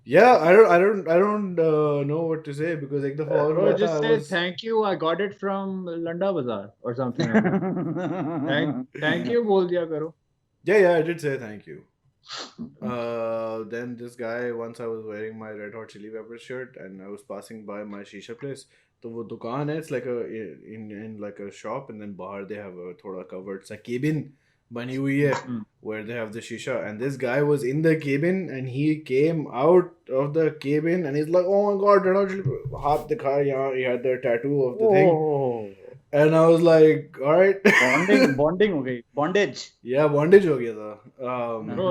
Yeah, I don't know what to say because एक दफा और Bro, हुआ था just I say was thank you. I got it from Landa Bazaar or something like that. Thank you बोल दिया करो. yeah I did say thank you. Then this guy, once I was wearing my Red Hot Chili Peppers shirt and I was passing by my shisha place. तो वो दुकान है, it's like a in like a shop, and then बाहर they have a थोड़ा covered सा cabin बनी हुई है Hmm. where they have the shisha, and this guy was in the cabin and he came out of the cabin and he's like, oh my god, Red Hot Chili Peppers. हाथ दिखा यहाँ, he had the tattoo of the thing, Oh, and I was like, all right. bonding हो गई, bondage. Yeah, bondage हो गया था. Bro,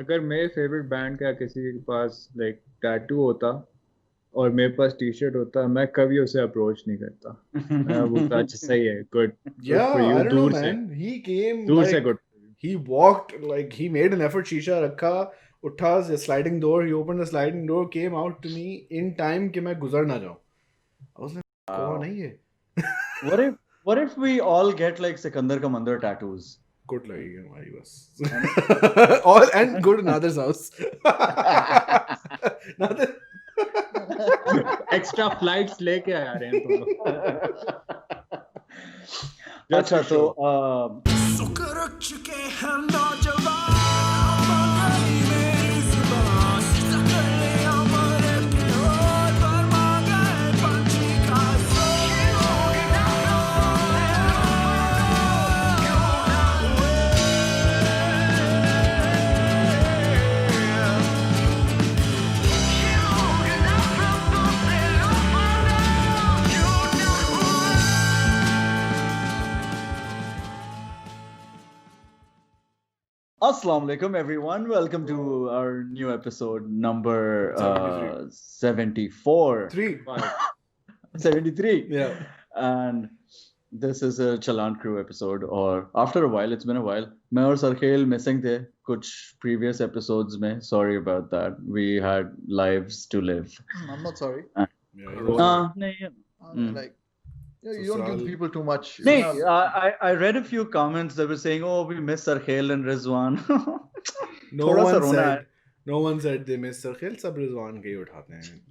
अगर मेरे फेवरेट बैंड का किसी के पास लाइक टैटू होता और मेरे पास टी शर्ट होता, मैं कभी उसे अप्रोच नहीं करता. मैं बोलता अच्छा सही है, good Yeah, for I you. don't know, दूर से man. He came दूर से like good. he walked, like he made an effort. Shisha रखा, उठा, the sliding door. He opened the sliding door, came out to me in time कि मैं गुजर ना जाऊँ. I was like, कौन है ये? What if we all get like Sikandar ka Mandir tattoos? Good लगेगी हमारी बस. All and go to Nader's house. Nader. Extra flights लेके आ रहे हैं तुम लोग. अच्छा तो Assalamu alaikum everyone, welcome to our new episode number 74. 73. Yeah. And this is a Chalan Crew episode, or after a while, it's been a while. मैं और Sarkhel missing थे कुछ previous episodes में. Sorry about that. We had lives to live. I'm not sorry. Yeah, नहीं, Like, you don't give people too much. नहीं, I read a few comments that were saying, "Oh, we miss Sarkhel and Rizwan." No one said they miss Sarkhel. सब रिजवान के ही उठाते हैं.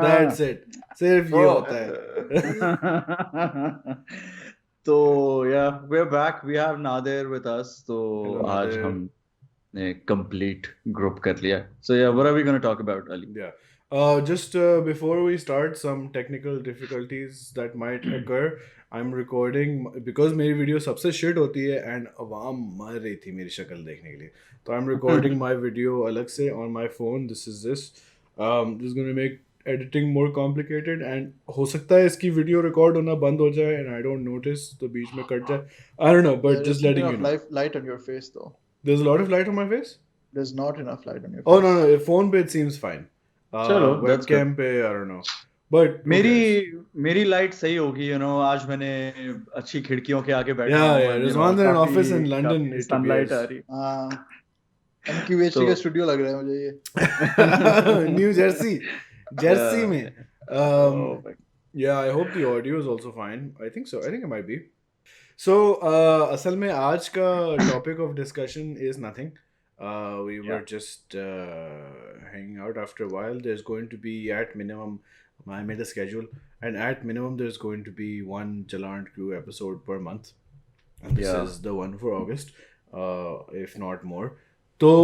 That's it. सिर्फ ये होता है. तो yeah, we're back. We have Nader with us. तो Hello, आज Nader. हम ने complete group कर लिया. So yeah, what are we going to talk about, Ali? Yeah. Just before we start, some technical difficulties that might occur. I'm recording because मेरी video सबसे shit होती है and अवाम मर रही थी मेरी शक्ल देखने के लिए. तो I'm recording my video अलग से on my phone. This is this. This is going to make editing more complicated and हो सकता है इसकी वीडियो रिकॉर्ड होना बंद हो जाए and I don't notice तो बीच में कट जाए. I don't know, but There just isn't letting you enough know. light on your face, though. There's a lot of light on my face? There's not enough light on your face. Oh no, phone पे it seems fine. चलो, that's webcam पे I don't know. But who cares? मेरी light सही होगी, you know. आज मैंने अच्छी खिड़कियों के आगे बैठा Yeah, हूँ yeah. and, you Rizwan's know, in an काफी- office in London, काफी it sunlight appears. आ रही. MQHD तो- का स्टूडियो लग रहा है मुझे ये. New Jersey में. Oh, my- Yeah, I hope the audio is also fine. I think so. I think it might be. So, असल में आज का topic of discussion is nothing. We were just hanging out after a while. There's going to be at minimum, I made a schedule, and at minimum there's going to be one Chalant Crew episode per month, and this Yeah. is the one for August, if not more. तो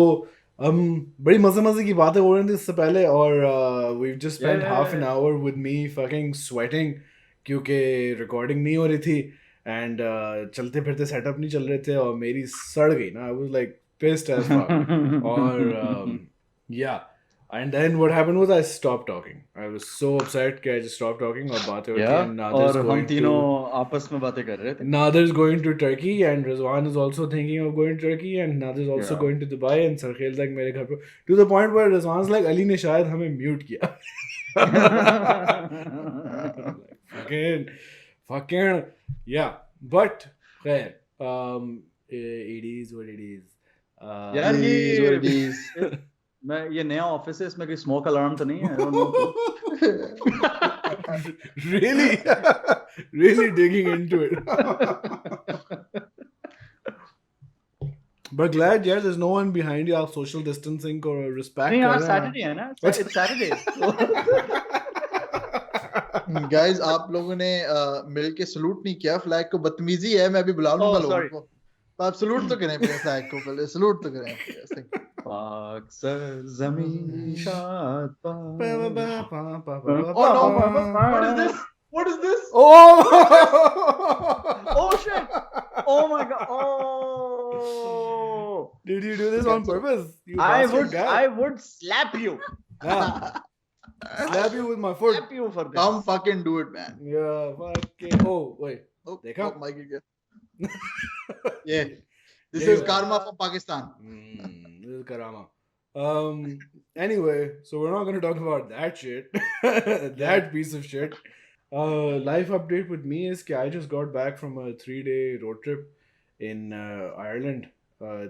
बड़ी मजे की बातें हो रही थी इससे पहले और we've just spent half an hour with me fucking sweating क्योंकि recording नहीं हो रही थी and चलते फिरते setup नहीं चल रहे थे और मेरी सड़ गई ना. I was like pissed as fuck. और yeah, and then what happened was I stopped talking. I was so upset कि I just stopped talking और बातें होती Yeah, and Nader's और हम going तीनों to आपस में बातें कर रहे थे. Nader's going to Turkey and Rizwan is also thinking of going to Turkey and Nader's also Yeah. going to Dubai and Sarkhel's like मेरे घर पे, to the point where Rizwan's like Ali ने शायद हमें mute किया. fucking yeah, but खैर it is what it is. यार It is what it ये is. मैं ये नया ऑफिस है, इसमें कोई स्मोक अलार्म तो नहीं है? I don't know. Really, really digging into it. But glad, yeah, there's no one behind you. आप social distancing को respect नहीं कर आज रहे हैं. सैटरडे है ना it's Saturday गाइस आप लोगों ने मिलके सलूट नहीं किया फ्लैग को. बदतमीजी है. मैं अभी बुला लूंगा लोगों sorry. को. आप सलूट तो करें अपने फ्लैग को. पहले सलूट तो करें ऐसे. पाक ज़मीन शाद पाक Oh no, what is this? What is this? Oh! Oh shit! Oh my god! Oh! Did you do this on purpose? You I bastard guy. would slap you. Yeah. Slap you with my foot. Slap you for this. Come fucking do it, man. Yeah, fucking. Oh, wait. Oh, देखा? oh, Michael Gay. Yeah. This Yeah. is karma from Pakistan. This is Karama. Anyway, so we're not going to talk about that shit. That piece of shit. Life update with me is that I just got back from a 3-day road trip in Ireland. We're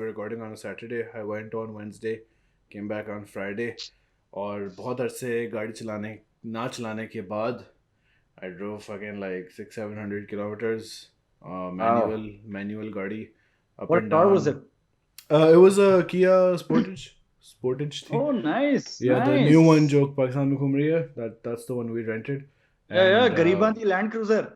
recording on a Saturday. I went on Wednesday, came back on Friday. और बहुत अरसे गाड़ी ना चलाने के बाद I drove fucking like 600-700 kilometers. Manual गाड़ी. Up What and car down. was it? It was a Kia Sportage. Sportage थी. Oh, nice. Yeah, nice. the new one जो पाकिस्तान में घूम रही है. That's the one we rented. Yeah, And, गरीबां दी Land Cruiser.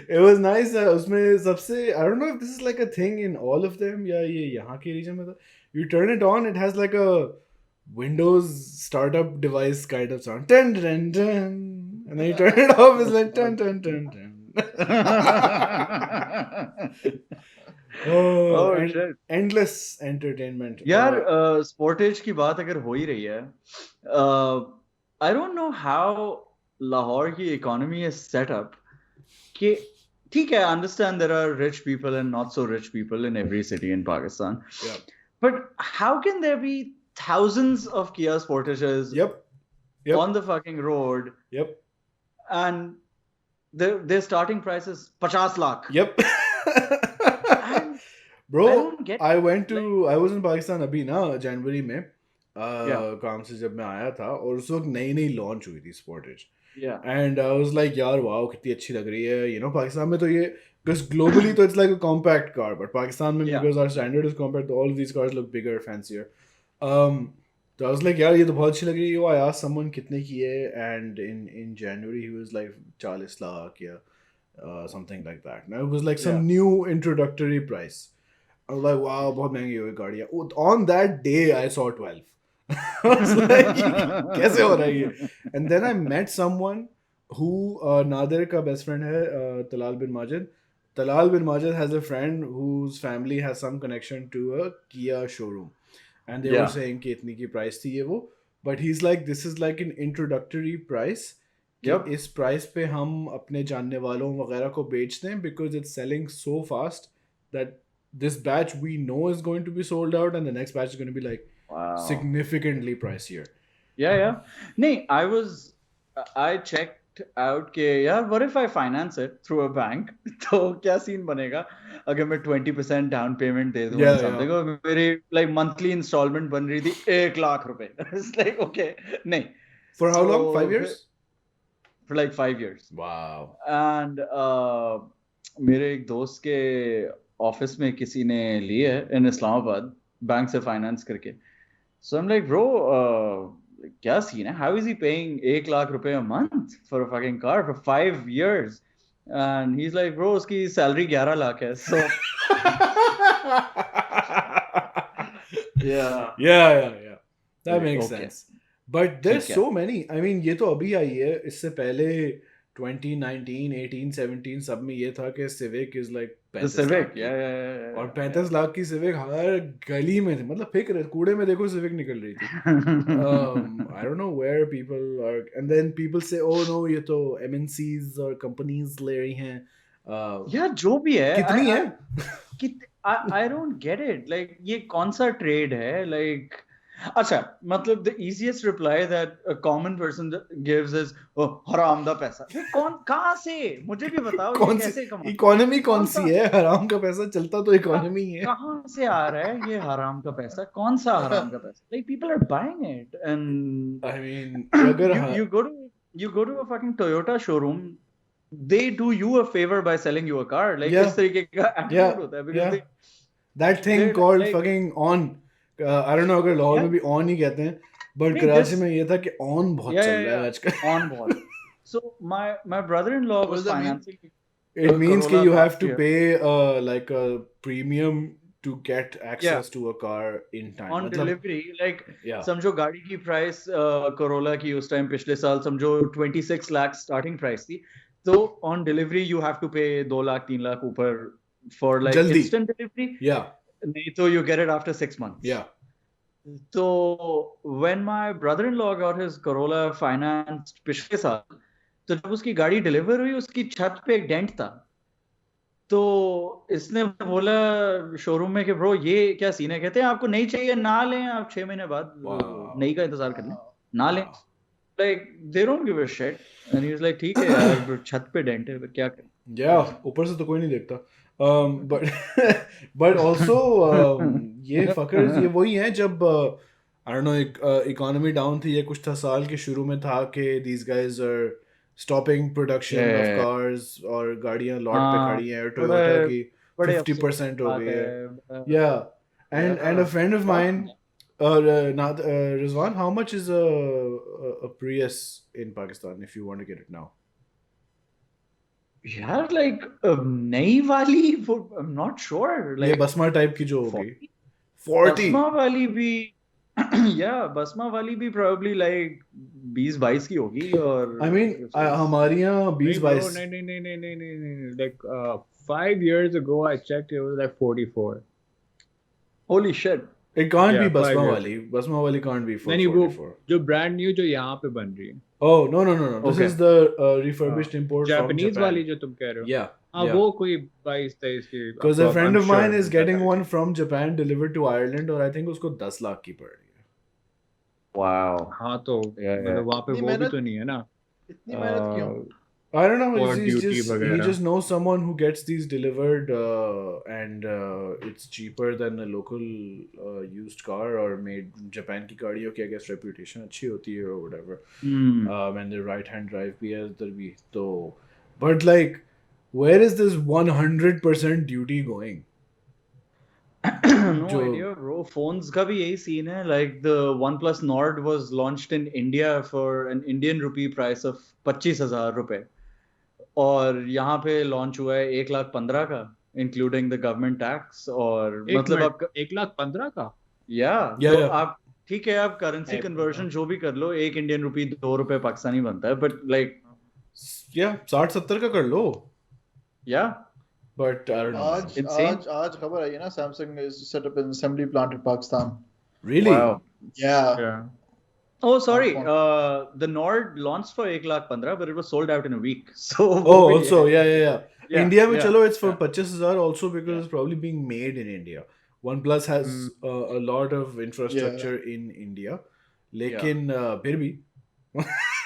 It was nice. उसमें सबसे I don't know if this is like a thing in all of them या ये यहाँ के region में था. You turn it on, it has like a Windows startup device kind of sound. Dun, dun, dun. And then you turn it off, it's like dun, dun, dun, dun. Oh shit. Endless entertainment. यार Sportage की बात अगर हो ही रही है I don't know how Lahore की economy is set up कि ठीक है I understand there are rich people and not so rich people in every city in Pakistan Yeah. But how can there be thousands of Kia Sportages Yep. on the fucking road Yep. and their starting price is 50 lakh. Yep. And Bro, I don't get I went to I was in Pakistan अभी ना जनवरी में Yeah. काम से जब मैं आया था और उस वक्त नई लॉन्च हुई थी Sportage yeah and I was like यार वाओ कितनी अच्छी लग रही है you know पाकिस्तान में तो ये because globally तो it's like a compact car but Pakistan में Yeah. because our standard is compact all of these cars look bigger fancier so I was like यार ये तो बहुत अच्छी लग रही है I asked someone कितने की है and in January he was like 40 lakh या something like that now it was like some new introductory price I was like wow बहुत महंगी हो गई गाड़ी on that day I saw 12 I was like कैसे हो रहा है ये and then I met someone who Nadir का best friend है Talal bin Majid has a friend whose family has some connection to a Kia showroom and they were Yeah. saying कि इतनी की price थी ये वो but he's like this is like an introductory price कि Yep. इस price पे हम अपने जानने वालों वगैरह को बेच दें because it's selling so fast that this batch we know is going to be sold out and the next batch is going to be like wow significantly pricier. Yeah. No, I checked out के यार what if I finance it through a bank तो क्या scene बनेगा अगर मैं 20% down payment दे दूँ Yeah, something और मेरी like monthly installment बन रही थी 1 लाख रुपए it's like okay नहीं For how long? So, 5 years? for like 5 years Wow. and मेरे एक दोस्त के ऑफिस में किसी ने लिए इन इस्लामाबाद बैंक से फाइनेंस करके so I'm like bro क्या सीन है how is he paying 1 lakh रुपए a month for a fucking car for 5 years and he's like bro उसकी सैलरी 11 लाख है so yeah Yeah. That makes Okay. sense. But there's ठीक है. so many. I mean, ये तो अभी आई है. इससे पहले 2019, 18, 17 सब में ये था कि Civic is like the 35 Civic lakh की. yeah और 35 लाख की Civic हर गली में थी. मतलब फिक्र कूड़े में देखो Civic निकल रही थी. I don't know where people are, and then people say, oh no, ये तो MNCs और companies ले रही हैं. यार जो भी है कितनी है? I don't get it like ये कौन सा ट्रेड है like अच्छा, मतलब the easiest reply that a common person gives is, oh, हराम दा पैसा। ये कहाँ से? मुझे भी बताओ, ये कौन सी कैसे कमाते? इकोनॉमी कौन कौन सी सा है? हराम का पैसा चलता तो इकोनॉमी ही है। कहाँ से आ रहा है ये हराम का पैसा? कौन सा हराम का पैसा? Like people are buying it, and I mean, अगर you go to a fucking Toyota showroom, they do you a favor by selling you a car. Like Yeah. इस तरीके का yeah attitude होता है, because yeah they that thing they're called like, fucking on I don't know अगर Lahore yeah, में भी on ही कहते हैं, but नहीं, कराची this, में ये था कि on बहुत yeah, चल yeah, रहा है yeah, आजकल। on board. So my brother-in-law What was does that mean? financing It means कि Corolla you have last to year. pay like a premium to get access to a car in time. On मतलब delivery, like yeah समझो गाड़ी की price Corolla की उस time पिछले साल समझो 26 लाख स्टार्टिंग प्राइस थी, तो on delivery you have to pay 2 lakh 3 lakh ऊपर for like जल्दी instant delivery, yeah नहीं तो you get it after 6 months. yeah So when my brother-in-law got his Corolla financed पिछले साल, तो जब उसकी गाड़ी डिलीवर हुई उसकी छत पे एक डेंट था, तो इसने बोला शोरूम में कि ब्रो ये क्या सीन है? कहते हैं आपको नहीं चाहिए ना लें, आप 6 महीने बाद wow नई का इंतजार कर लें, Wow. ना लें। wow like they don't give a shit, and he was like ठीक है यार, छत पे डेंट है, फिर क्या करें? yeah ऊपर से तो कोई नहीं देखता but but also ये fuckers ये वही हैं जब I don't know economy down थी या कुछ था, साल के शुरू में था कि these guys are stopping production of Yeah. cars और गाड़ियां लॉट पे हाँ, खड़ी हैं और बड़े टोयोटा की बड़े 50% हो बात गई है है। yeah and a friend of mine not Rizwan, how much is a Prius in Pakistan if you want to get it now? यार लाइक नई वाली I'm not sure, ये like बसमा टाइप की जो होगी 40? 40 बसमा वाली भी या बसमा वाली भी probably like 20-22 की होगी, और I mean हमारी यहाँ नहीं 20 bro, 22 नहीं. Like 5 years ago, I checked, it was like 44. holy shit. it can't Yeah, be 5 years. Basma wali can't be for नहीं वो 44 जो brand new जो यहाँ पे बन रही है, oh no this Okay. is the refurbished import from Japanese Japan वाली जो तुम कह रहे हो, yeah हाँ yeah वो कोई 22-23 की, because a friend I'm of mine sure is getting that one from Japan delivered to Ireland और I think उसको 10 लाख की पड़ रही है wow. हाँ तो Yeah. मतलब वहाँ पे इतनी वो भी मेहनत- तो नहीं है ना। इतनी मेहनत क्यों? I don't know. Or He's duty just, he वगैरह। just knows someone who gets these delivered, and it's cheaper than a local used car or made Japan की गाड़ियों की I guess reputation अच्छी होती है or whatever. And the right hand drive भी है उधर भी तो, but like where is this 100% duty going? No जो- idea, bro. Phones का भी यही सीन है. Like the OnePlus Nord was launched in India for an Indian rupee price of 25,000 रुपए, और यहाँ पे लॉन्च हुआ है 1,15,000 का, including the government tax, और एक मतलब मिनट, आप 1,15,000 का? yeah, Yeah, तो yeah. आप ठीक है, आप करेंसी है, कन्वर्जन जो भी कर लो, 1 इंडियन रुपी 2 रुपए पाकिस्तानी बनता है, but like Yeah, 60-70 का कर लो, yeah. but I don't know. आज Insane. आज खबर आई है ना, Samsung is set up an assembly plant in Pakistan. Really? Wow. Yeah. Yeah. Oh, sorry. Phone. The Nord launched for 1,15,000, but it was sold out in a week. So Oh, also, yeah. Yeah, India में yeah, चलो it's for yeah. 25,000 also because it's probably being made in India. OnePlus has a lot of infrastructure in India, लेकिन फिर भी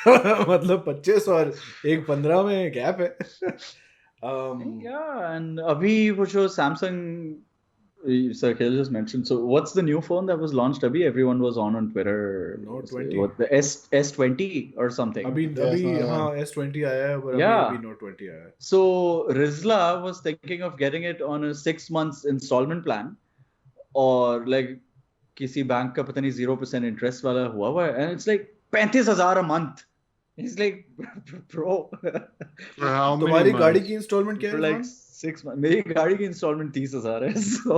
मतलब 25 और 1,15 में gap है. Yeah, and अभी वो जो Samsung, Sarkel just mentioned. So what's the new phone that was launched? Abhi everyone was on Twitter. Note 20. What, the S20 or something? अभी हाँ S20 आया है पर Yeah. अभी Note 20 आया है. So Rizla was thinking of getting it on a 6 months installment plan, or like किसी bank का पता नहीं 0% interest वाला हुआ है, and it's like 35,000 a month. He's like, bro, For how many तुम्हारी गाड़ी months? की इंस्टॉलमेंट क्या for है? like 6 months. मेरी गाड़ी की installment 30,000 है. So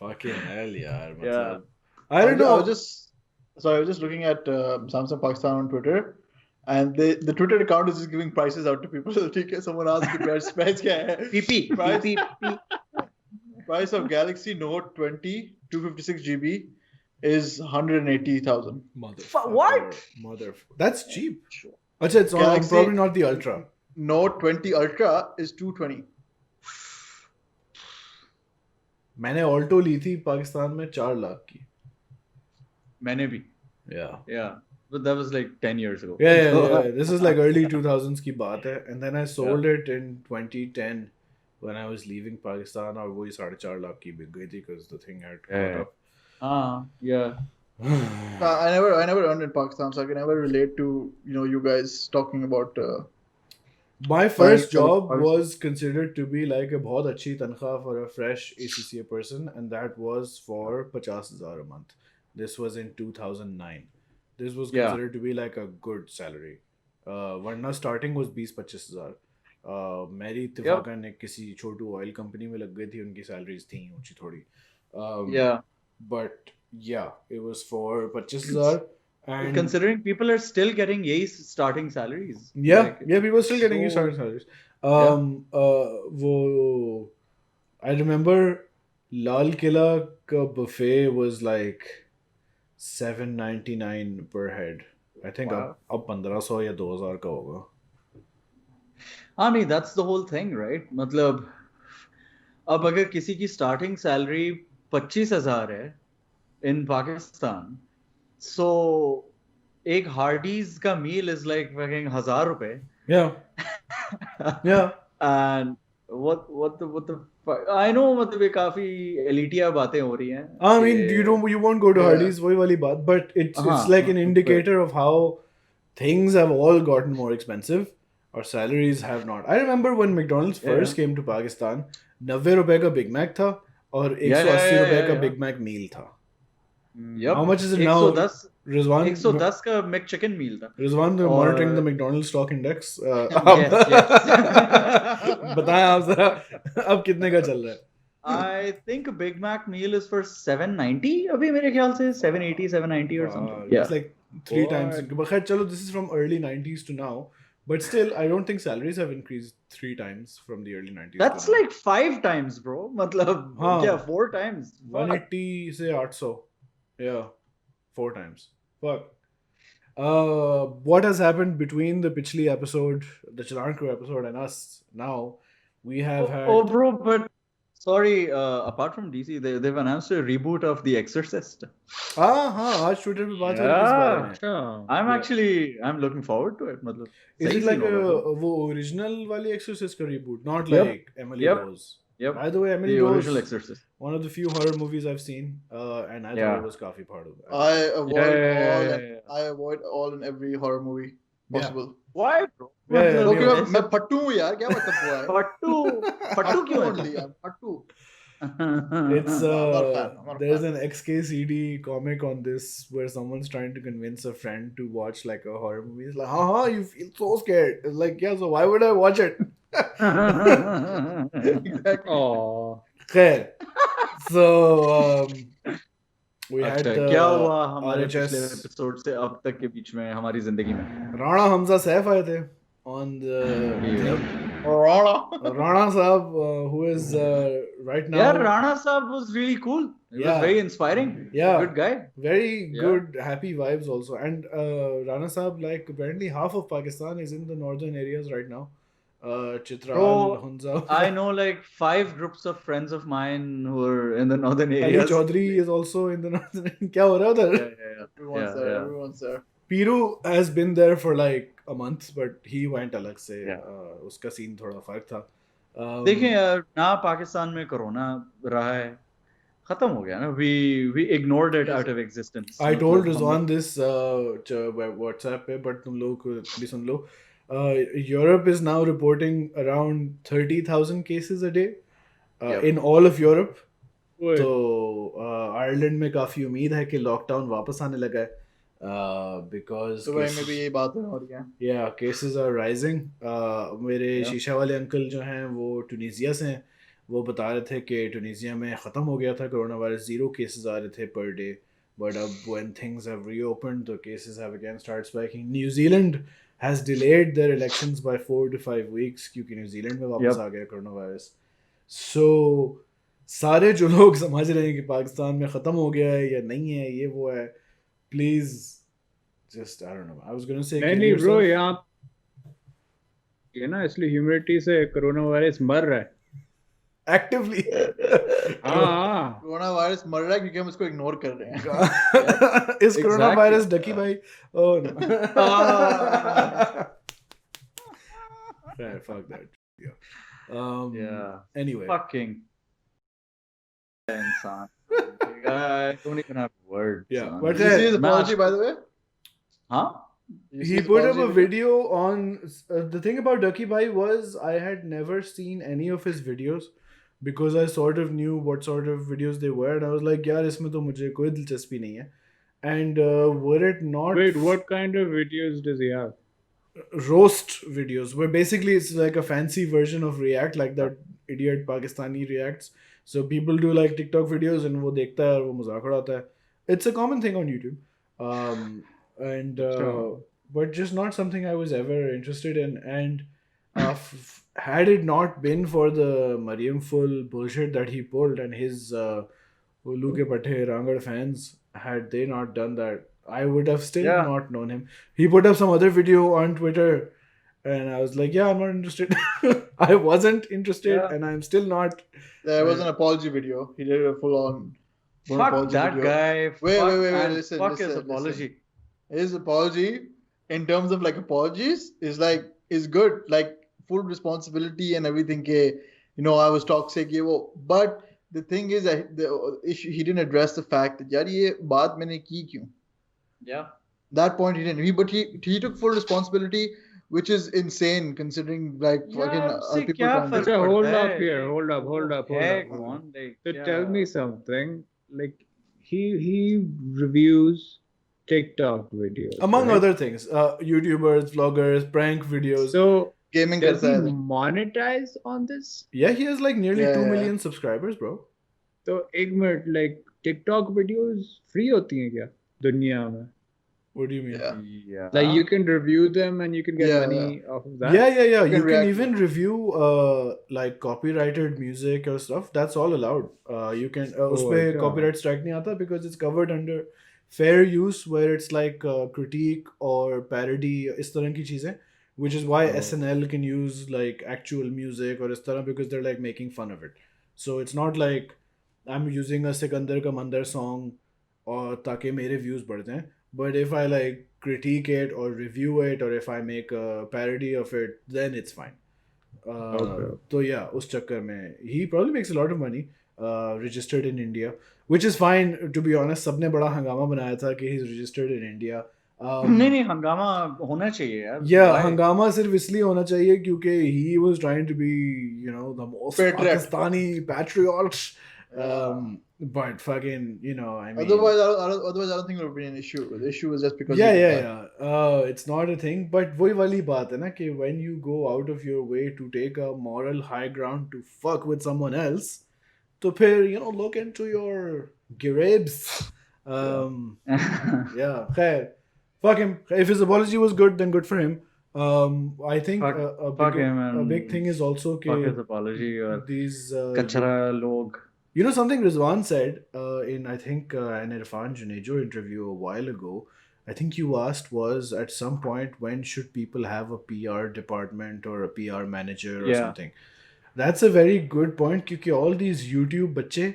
Fucking hell यार Yeah. मतलब I don't know. I was just looking at Samsung Pakistan on Twitter, and the Twitter account is just giving prices out to people. ठीक है, someone asked the price क्या है? PP. Price of Galaxy Note 20 256 GB is 180,000. What? That's cheap. अच्छा, it's Galaxy- probably not the Ultra. Note 20 Ultra is 220. मैंने Alto ली थी पाकिस्तान में 4 लाख की. मैंने भी. Yeah. Yeah. But that was like 10 years ago. Yeah. This is like early 2000s की बात है. And then I sold Yeah. it in 2010 when I was leaving Pakistan और वही 4.5 लाख की बिक गई थी because the thing had caught Yeah. up. Yeah. I never earned in Pakistan, so I can never relate to you guys talking about. My first Pakistan- job Pakistan. was considered to be like a बहुत अच्छी तनख्वाह for a fresh ACCA person, and that was for 50,000 a month. This was in 2009. This was Yeah. considered to be like a good salary. वरना starting was 20-25,000. मेरी इत्तेफाकन एक किसी छोटू oil company में लग गई थी, उनकी सैलरीज थी ऊंची थोड़ी. Yeah. But yeah, it was for 25,000. And Considering people are still getting yay starting salaries. yeah, Like, people are still getting so- starting salaries. वो I remember Lal Killa ka buffet was like $799 per head. I think Wow. अब 1,500 या 2,000 का होगा. I mean, that's the whole thing, right? मतलब अब अगर किसी की starting salary 25,000 है in Pakistan, so एक Hardee's का meal is like fucking 1,000 रुपए. Yeah. Yeah. And what the fuck? I know मतलब ये काफी elitiya बातें हो रही हैं. I mean, कि- you won't go to Yeah. Hardee's, वही वाली बात, but it's हाँ, like an हाँ, indicator of how things have all gotten more expensive. Our salaries have not. I remember when McDonald's Yeah, first came to Pakistan, 90 रुपए का Big Mac था और 180 yeah, रुपए का yeah. Big Mac meal था. Yup. How much is it now? 110 Rizwan, 110 का McChicken meal था. Rizwan, they're और- monitoring the McDonald's stock index. Yes, yes. बताएं आप जरा अब कितने का चल रहा है? I think a Big Mac meal is for 790 अभी मेरे ख्याल से 780 790 or something. Yeah. It's like 3 What? times. But खैर, चलो, this is from early 90s to now. But still, I don't think salaries have increased 3 times from the early 90s. That's to now. like 5 times, bro. मतलब हाँ. क्या 4 times? Fuck. 180 से 800. Yeah, 4 times. Fuck. What has happened between the Pichli episode, the Chalan Crew episode, and us now? We have had. Oh, bro, but sorry. Apart from DC, they've announced a reboot of The Exorcist. हाँ, आज Twitter पे बात हो रही है इस बारे में. अच्छा. I'm looking forward to it. मतलब Is सही it like scene होगा, bro. वो original वाली Exorcist का reboot, not Yep. like Emily Yep. Rose? Yep. By the way, Emily The Rose, original Exorcist. one of the few horror movies I've seen, and I thought Yeah. it was काफी part of that. I avoid all. Yeah. I avoid all and every horror movie possible. Why, bro? Yeah, yeah, क्योंकि yeah. मैं फट्टू हूँ यार, क्या मतलब हुआ है? फट्टू क्यों only, है? I'm फट्टू. It's I'm not a fan, I'm not a there's fan. an XKCD comic on this where someone's trying to convince a friend to watch like a horror movie. It's like, haha, you feel so scared. It's like, yeah, so why would I watch it? Exactly. Oh. Khair. So we had अच्छा, क्या हुआ हमारे RHS पिछले episode से अब तक के बीच में हमारी जिंदगी में? Rana Hamza Saif आए थे on the Rana. Rana Saab, who is right now यार राणा साहब was really cool. He Yeah. was very inspiring. Yeah. Good guy. very Yeah. good, happy vibes also. And Rana Saab, like apparently half of Pakistan is in the northern areas right now. Chitral, Bro, Hunza. I know like 5 groups of friends of mine who are in the northern Ali areas. Chaudhary is also in the northern. क्या हो रहा है उधर? Yeah. Everyone's there. yeah. Everyone's there. Piru has been there for like a month, but he went अलग से. Yeah. उसका scene थोड़ा फर्क था. देखिए यार ना पाकिस्तान में कोरोना रहा है, खत्म हो गया ना. We ignored it out of existence. I told मतलब Rizwan this WhatsApp पे, but तुम लोग भी सुन लो. Europe is now reporting around 30,000 cases a day Yep. in all of Europe. Wait. तो आयरलैंड में काफी उम्मीद है कि लॉकडाउन वापस आने लगा है. Because दुबई में भी यही बात है और क्या? yeah, cases are rising. मेरे Yeah. शीशा वाले अंकल जो हैं वो ट्यूनीसिया से हैं. वो बता रहे थे कि ट्यूनीसिया में ख़त्म हो गया था कोरोना वायरस, 0 केसेस आ रहे थे per day. But when things have reopened, the cases have again started spiking. New Zealand has delayed their elections by 4 to 5 weeks क्योंकि न्यूजीलैंड में वापस Yep. आ गया कोरोना वायरस. So सारे जो लोग समझ रहे हैं कि पाकिस्तान में ख़त्म हो गया है या नहीं है, ये वो है, please just I don't know. I was going to say kill नहीं ब्रो, yourself. यहाँ ये ना इसलिए ह्यूमिडिटी से कोरोना वायरस मर रहा है. actively. हाँ कोरोना वायरस मर रहा है क्योंकि हम इसको इग्नोर कर रहे हैं. Is coronavirus Ducky Bhai? Oh no. Right, fuck that. Yeah. Yeah. Anyway. Fucking insan. I don't even have words. Yeah, son. but Did you see his Man, apology, by the way? Huh? Did you see He his put up apology a video on the thing about Ducky Bhai was I had never seen any of his videos because I sort of knew what sort of videos they were and I was like यार इसमें तो मुझे कोई दिलचस्पी नहीं है and were it not wait what kind of videos does he have roast videos where basically it's like a fancy version of React like that idiot Pakistani reacts so people do like TikTok videos and वो देखता है और वो मजाक उड़ाता है it's a common thing on YouTube and but just not something I was ever interested in and had it not been for the Mariam full bullshit that he pulled and his Ulu ke Pathe Rangad fans had they not done that I would have still Yeah. not known him. He put up some other video on Twitter and I was like, yeah, I'm not interested. I wasn't interested Yeah. and I'm still not. There was an apology video. He did a full-on Fuck apology that video. guy. Wait, and listen, fuck his listen, apology. His apology, in terms of like apologies, is good. Like full responsibility and everything. Ke, you know, I was toxic. Ye wo. But the thing is that the issue, he didn't address the fact that yaar ye baat maine ki kyun. Yeah. That point he didn't. But he took full responsibility, which is insane considering like fucking see, people kya can't. fark अच्छा hold padta up hai? here hold up Hey, come on, like, so yeah. tell me something like he reviews TikTok videos Among right? other things, YouTubers, vloggers, prank videos. so Gaming does karta he hai. monetize on this Yeah, he has like nearly Yeah, 2 yeah. million subscribers, bro. तो एक minute like TikTok videos free होती हैं क्या दुनिया में What do you mean? Yeah. Yeah. like you can review them and you can get Yeah, money off of that Yeah. You You can can react even to review like copyrighted music or stuff. That's all allowed. You can उसपे अच्छा. copyright strike नहीं आता because it's covered under fair use where it's like critique or parody इस तरह की चीजें. Which is why SNL can use like actual music or इस तरह because they're like making fun of it. So it's not like I'm using a Sikandar Ka Mandar song और ताकि मेरे views बढ़ जाएं. But if I like critique it or review it or if I make a parody of it, then it's fine. Okay. So yeah, उस चक्कर में he probably makes a lot of money registered in India, which is fine to be honest. सबने बड़ा हंगामा बनाया था कि he's registered in India. नहीं हंगामा होना चाहिए यार. Yeah, Why? हंगामा सिर्फ इसलिए होना चाहिए क्योंकि he was trying to be, you know, the most Patriot. Pakistani patriot. But fucking, you know, I mean. Otherwise, I don't think it would be an issue. The issue is just because. Yeah. It's not a thing. But वही वाली बात है ना कि when you go out of your way to take a moral high ground to fuck with someone else, तो फिर, you know, look into your grapes. Yeah. खैर, fuck him. If his apology was good, then good for him. I think Fuck him a and big thing is also fuck his कि apology और these कचरा लोग. you know something Rizwan said in I think an Irfan Junejo interview a while ago. I think you asked was at some point when should people have a PR department or a PR manager or Yeah. something. That's a very good point क्योंकि all these YouTube बच्चे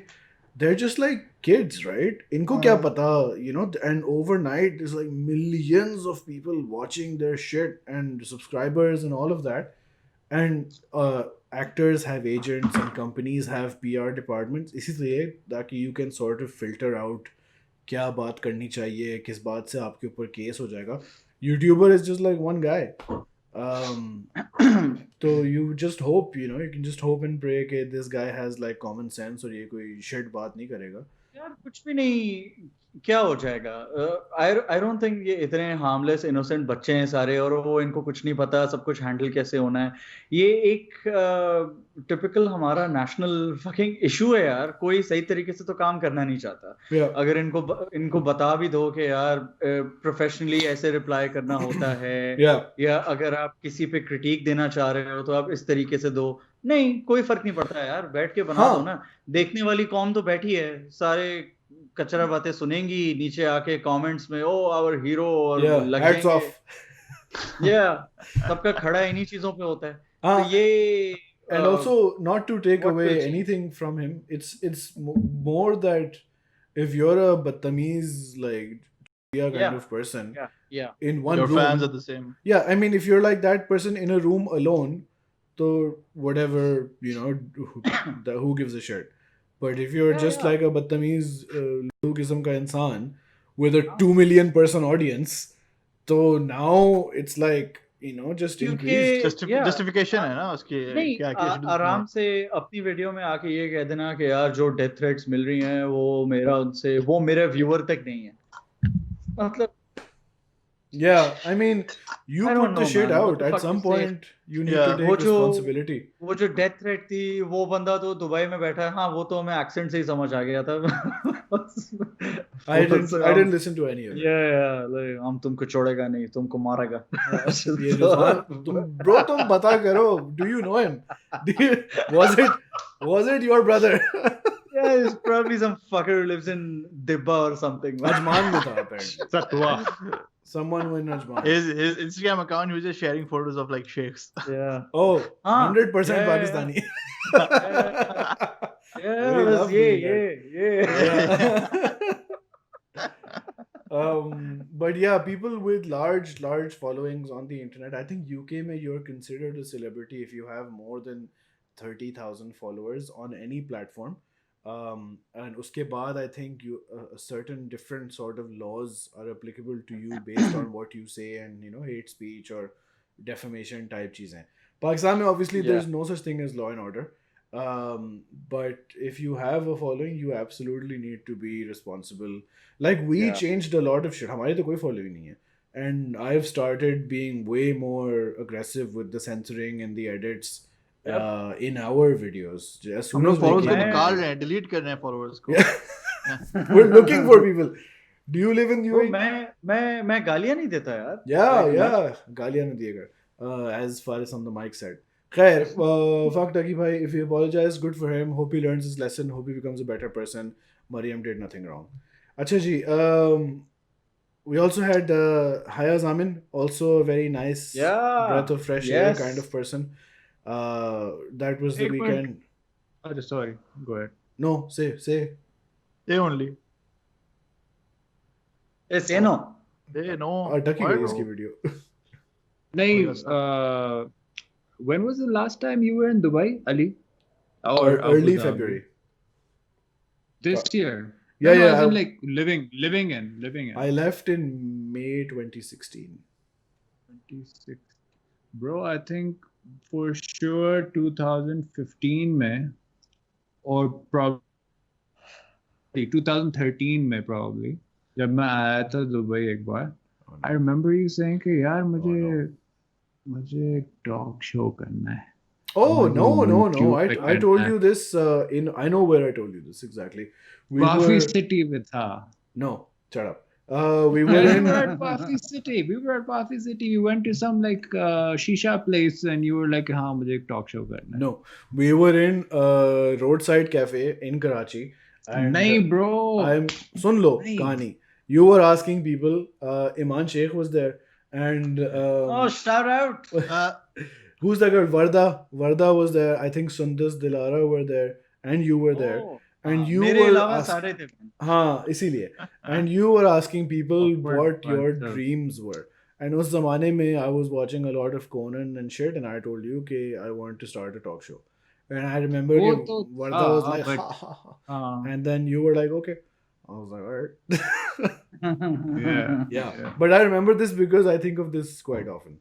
they're just like kids, right? इनको क्या पता, you know, and overnight there's like millions of people watching their shit and subscribers and all of that. And actors have agents and companies have PR departments. इसलिए ताकि you can sort of filter out क्या बात करनी चाहिए, किस बात से आपके ऊपर केस हो जाएगा. YouTuber is just like one guy. So you just hope, you know, you can just hope and pray कि this guy has like common sense और ये कोई shit बात नहीं करेगा. यार कुछ भी नहीं क्या हो जाएगा. I don't think ये इतने harmless innocent बच्चे हैं सारे और वो इनको कुछ नहीं पता सब कुछ handle कैसे होना है. ये एक typical हमारा national fucking issue है यार. कोई सही तरीके से तो काम करना नहीं चाहता. Yeah. अगर इनको बता भी दो कि यार professionally ऐसे reply करना होता है. Yeah. या अगर आप किसी पे critique देना चाह रहे हो तो आप इस तरीके से दो. नहीं कोई फर्क नहीं पड़ता है यार. बैठ के बना दो ना. देखने वाली कौम तो बैठी है. सारे कचरा बातें सुनेंगी नीचे आके कमेंट्स में ओ आवर हीरो और लग hats जाएंगे. off. या सबका खड़ा इन्हीं चीजों पे होता है. हाँ. तो ये And also, not to take what will away change? anything from him, it's more that if you're a batamiz like kind Yeah. of person Yeah. in one Your room, fans are the same. yeah, I mean, if you're like that person in a room alone, so whatever, who gives a shit. But if you're just like a batamiz low qisam ka insan with a 2 million person audience, so now it's like, just क्योंकि increased. Justification है ना उसकी नहीं क्या क्या should आराम से अपनी वीडियो में आके ये कह देना कि यार जो डेथ थ्रेट्स मिल रही हैं वो मेरे व्यूअर तक नहीं है, मतलब Yeah, I mean, you I put don't the know, shit man. What out. the At fuck some you say? point, you need Yeah. to take responsibility. वो जो डेथ थ्रेट थी वो बंदा तो दुबई में बैठा है, हाँ वो तो हमें एक्सेंट से ही समझ आ गया था। I didn't listen to any of it. Yeah, like, हम तुमको छोड़ेगा नहीं, तुमको मारेगा। ये Rizwan, bro, तुम बता करो. Do you know him? Was it your brother? Yeah, it's probably some fucker who lives in Dibba or something. Ajman में था apparently. Satwa. Someone in Ajman. his Instagram account, he was just sharing photos of like sheikhs. Yeah. Oh, हाँ, 100% yeah, Pakistani. Yeah, We बस love ये doing ये Yeah. But yeah, people with large followings on the internet. I think UK में you're considered a celebrity if you have more than 30,000 followers on any platform. And uske baad, I think a certain different sort of laws are applicable to you based on what you say, and hate speech or defamation type cheezein. Pakistan mein obviously there's no such thing as law and order. But if you have a following, you absolutely need to be responsible. Like we changed a lot of shit. Hamari to koi following nahi hai. And I've started being way more aggressive with the censoring and the edits in our videos. As soon as we followers को came निकाल out. रहे हैं, delete कर रहे हैं followers को. Yeah. We're looking for people. Do you live in UAE? मैं गालियां नहीं देता यार। Yeah. गालियां नहीं दिएगा. As far as on the mic said. Khair, fuck Taki bhai. If he apologized, good for him. Hope he learns his lesson. Hope he becomes a better person. Mariam did nothing wrong. Acha ji, we also had Haya Zamin, also a very nice breath of fresh air kind of person. That was the weekend. Oh, sorry. Go ahead. No, say. They only. Say no. They know. Taki gayi iski video. नहीं, when was the last time you were in Dubai, Ali? Or Abu early Dhabi? February. This year. Yeah. As in like living in. I left in May 2016. 26. Bro, I think for sure 2015 में, or probably 2013 में probably, जब मैं आया था Dubai एक बार, I remember you saying कि यार मुझे एक टॉक शो करना है. Oh, no. YouTube I told you this I know where I told you this exactly. Wafi City with her. No, shut up. We were in at Wafi City. We were at Wafi City. We went to some like shisha place, and you were like, "हाँ मुझे एक talk show करना है." No, we were in roadside cafe in Karachi. And नहीं bro. सुन लो कहानी. You were asking people. Iman Sheikh was there, and Shout out. who's that girl? Varda was there. I think Sundas Dilara were there, and you were there. And you मेरे were अलावा सारे थे। हाँ इसीलिए and you were asking people Awkward what your bunch of- dreams were, and उस ज़माने में I was watching a lot of Conan and shit, and I told you कि I want to start a talk show, and I remember वो कि तो Varda था, was like but- ha, ha, ha. हाँ. And then you were like okay. I was like alright. Yeah. But I remember this because I think of this quite often.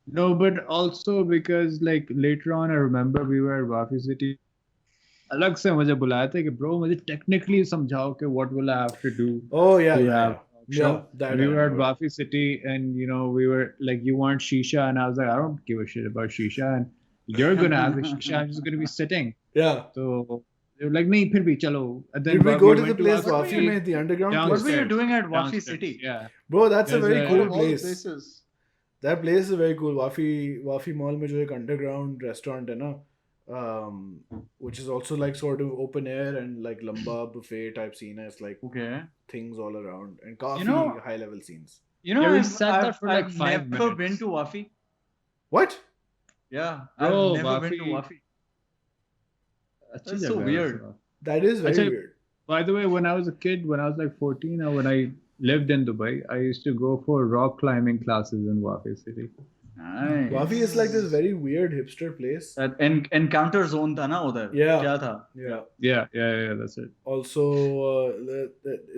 No, but also because like later on I remember we were at Wafi City. अलग से मुझे बुलाया था कि bro मुझे technically समझाओ कि what will I have to do Oh yeah, to yeah, have yeah. show. That We I were at remember. Wafi City, and we were like, you want shisha, and I was like, I don't give a shit about shisha, and you're gonna have the shisha. I'm just gonna be sitting. Yeah. So they were like, नहीं फिर भी चलो. And then Did we go to went the place Wafi Wafi में, the underground Downstairs. place? What were you doing at Wafi Downstairs. City? Yeah. Bro, that's a There's very a- cool All the place. places. That place is very cool. Wafi Mall में जो एक underground restaurant है ना, which is also like sort of open air and like lamba buffet type scene. It's like Okay. things all around and काफी know- high level scenes. You know, Yeah, we I've, sat there I've, for like I've 5 never minutes. been to Wafi. What? Yeah, Bro, I've never been to Wafi- Wafi. अच्छी That's so जगह है weird. वैसे। That is very अच्छा, weird. By the way, when I was a kid, when I was like 14, or when I lived in Dubai, I used to go for rock climbing classes in Wafi City. Nice. Wafi is like this very weird hipster place. That encounter zone था ना उधर Yeah. क्या था Yeah. Yeah, that's it. Also,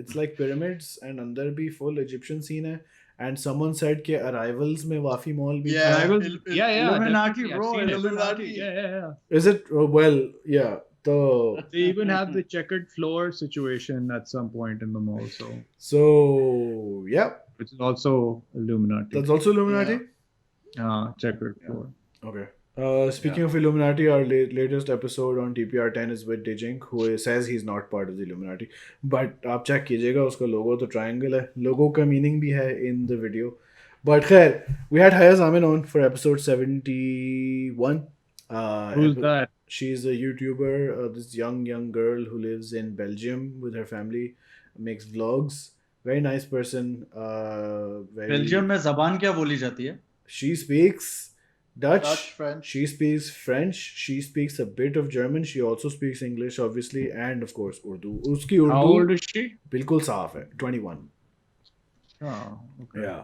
it's like pyramids and अंदर भी full Egyptian scene है. And someone said कि arrivals में Wafi Mall भी Yeah. था. Arrivals, yeah, Illuminati, definitely, I've bro, seen it. Illuminati. Yeah. Is it? Well, yeah. So They even have the checkered floor situation at some point in the mall, so yeah, which is also Illuminati. that's also Illuminati. Checkered floor. Okay. Speaking of Illuminati, our latest episode on TPR10 is with Dijink, who says he's not part of the Illuminati. But आप check कीजिएगा उसका logo तो triangle है. Logo का meaning भी है in the video. But खैर, we had Haya Zamin on for episode 71. Who's that? She's a YouTuber, this young girl who lives in Belgium with her family, makes vlogs. Very nice person. Belgium में जबान क्या बोली जाती है She speaks Dutch, French. she speaks French, she speaks a bit of German, she also speaks English obviously, and of course Urdu. Uski Urdu How old is she? bilkul saaf hai, 21. Oh, okay. Yeah.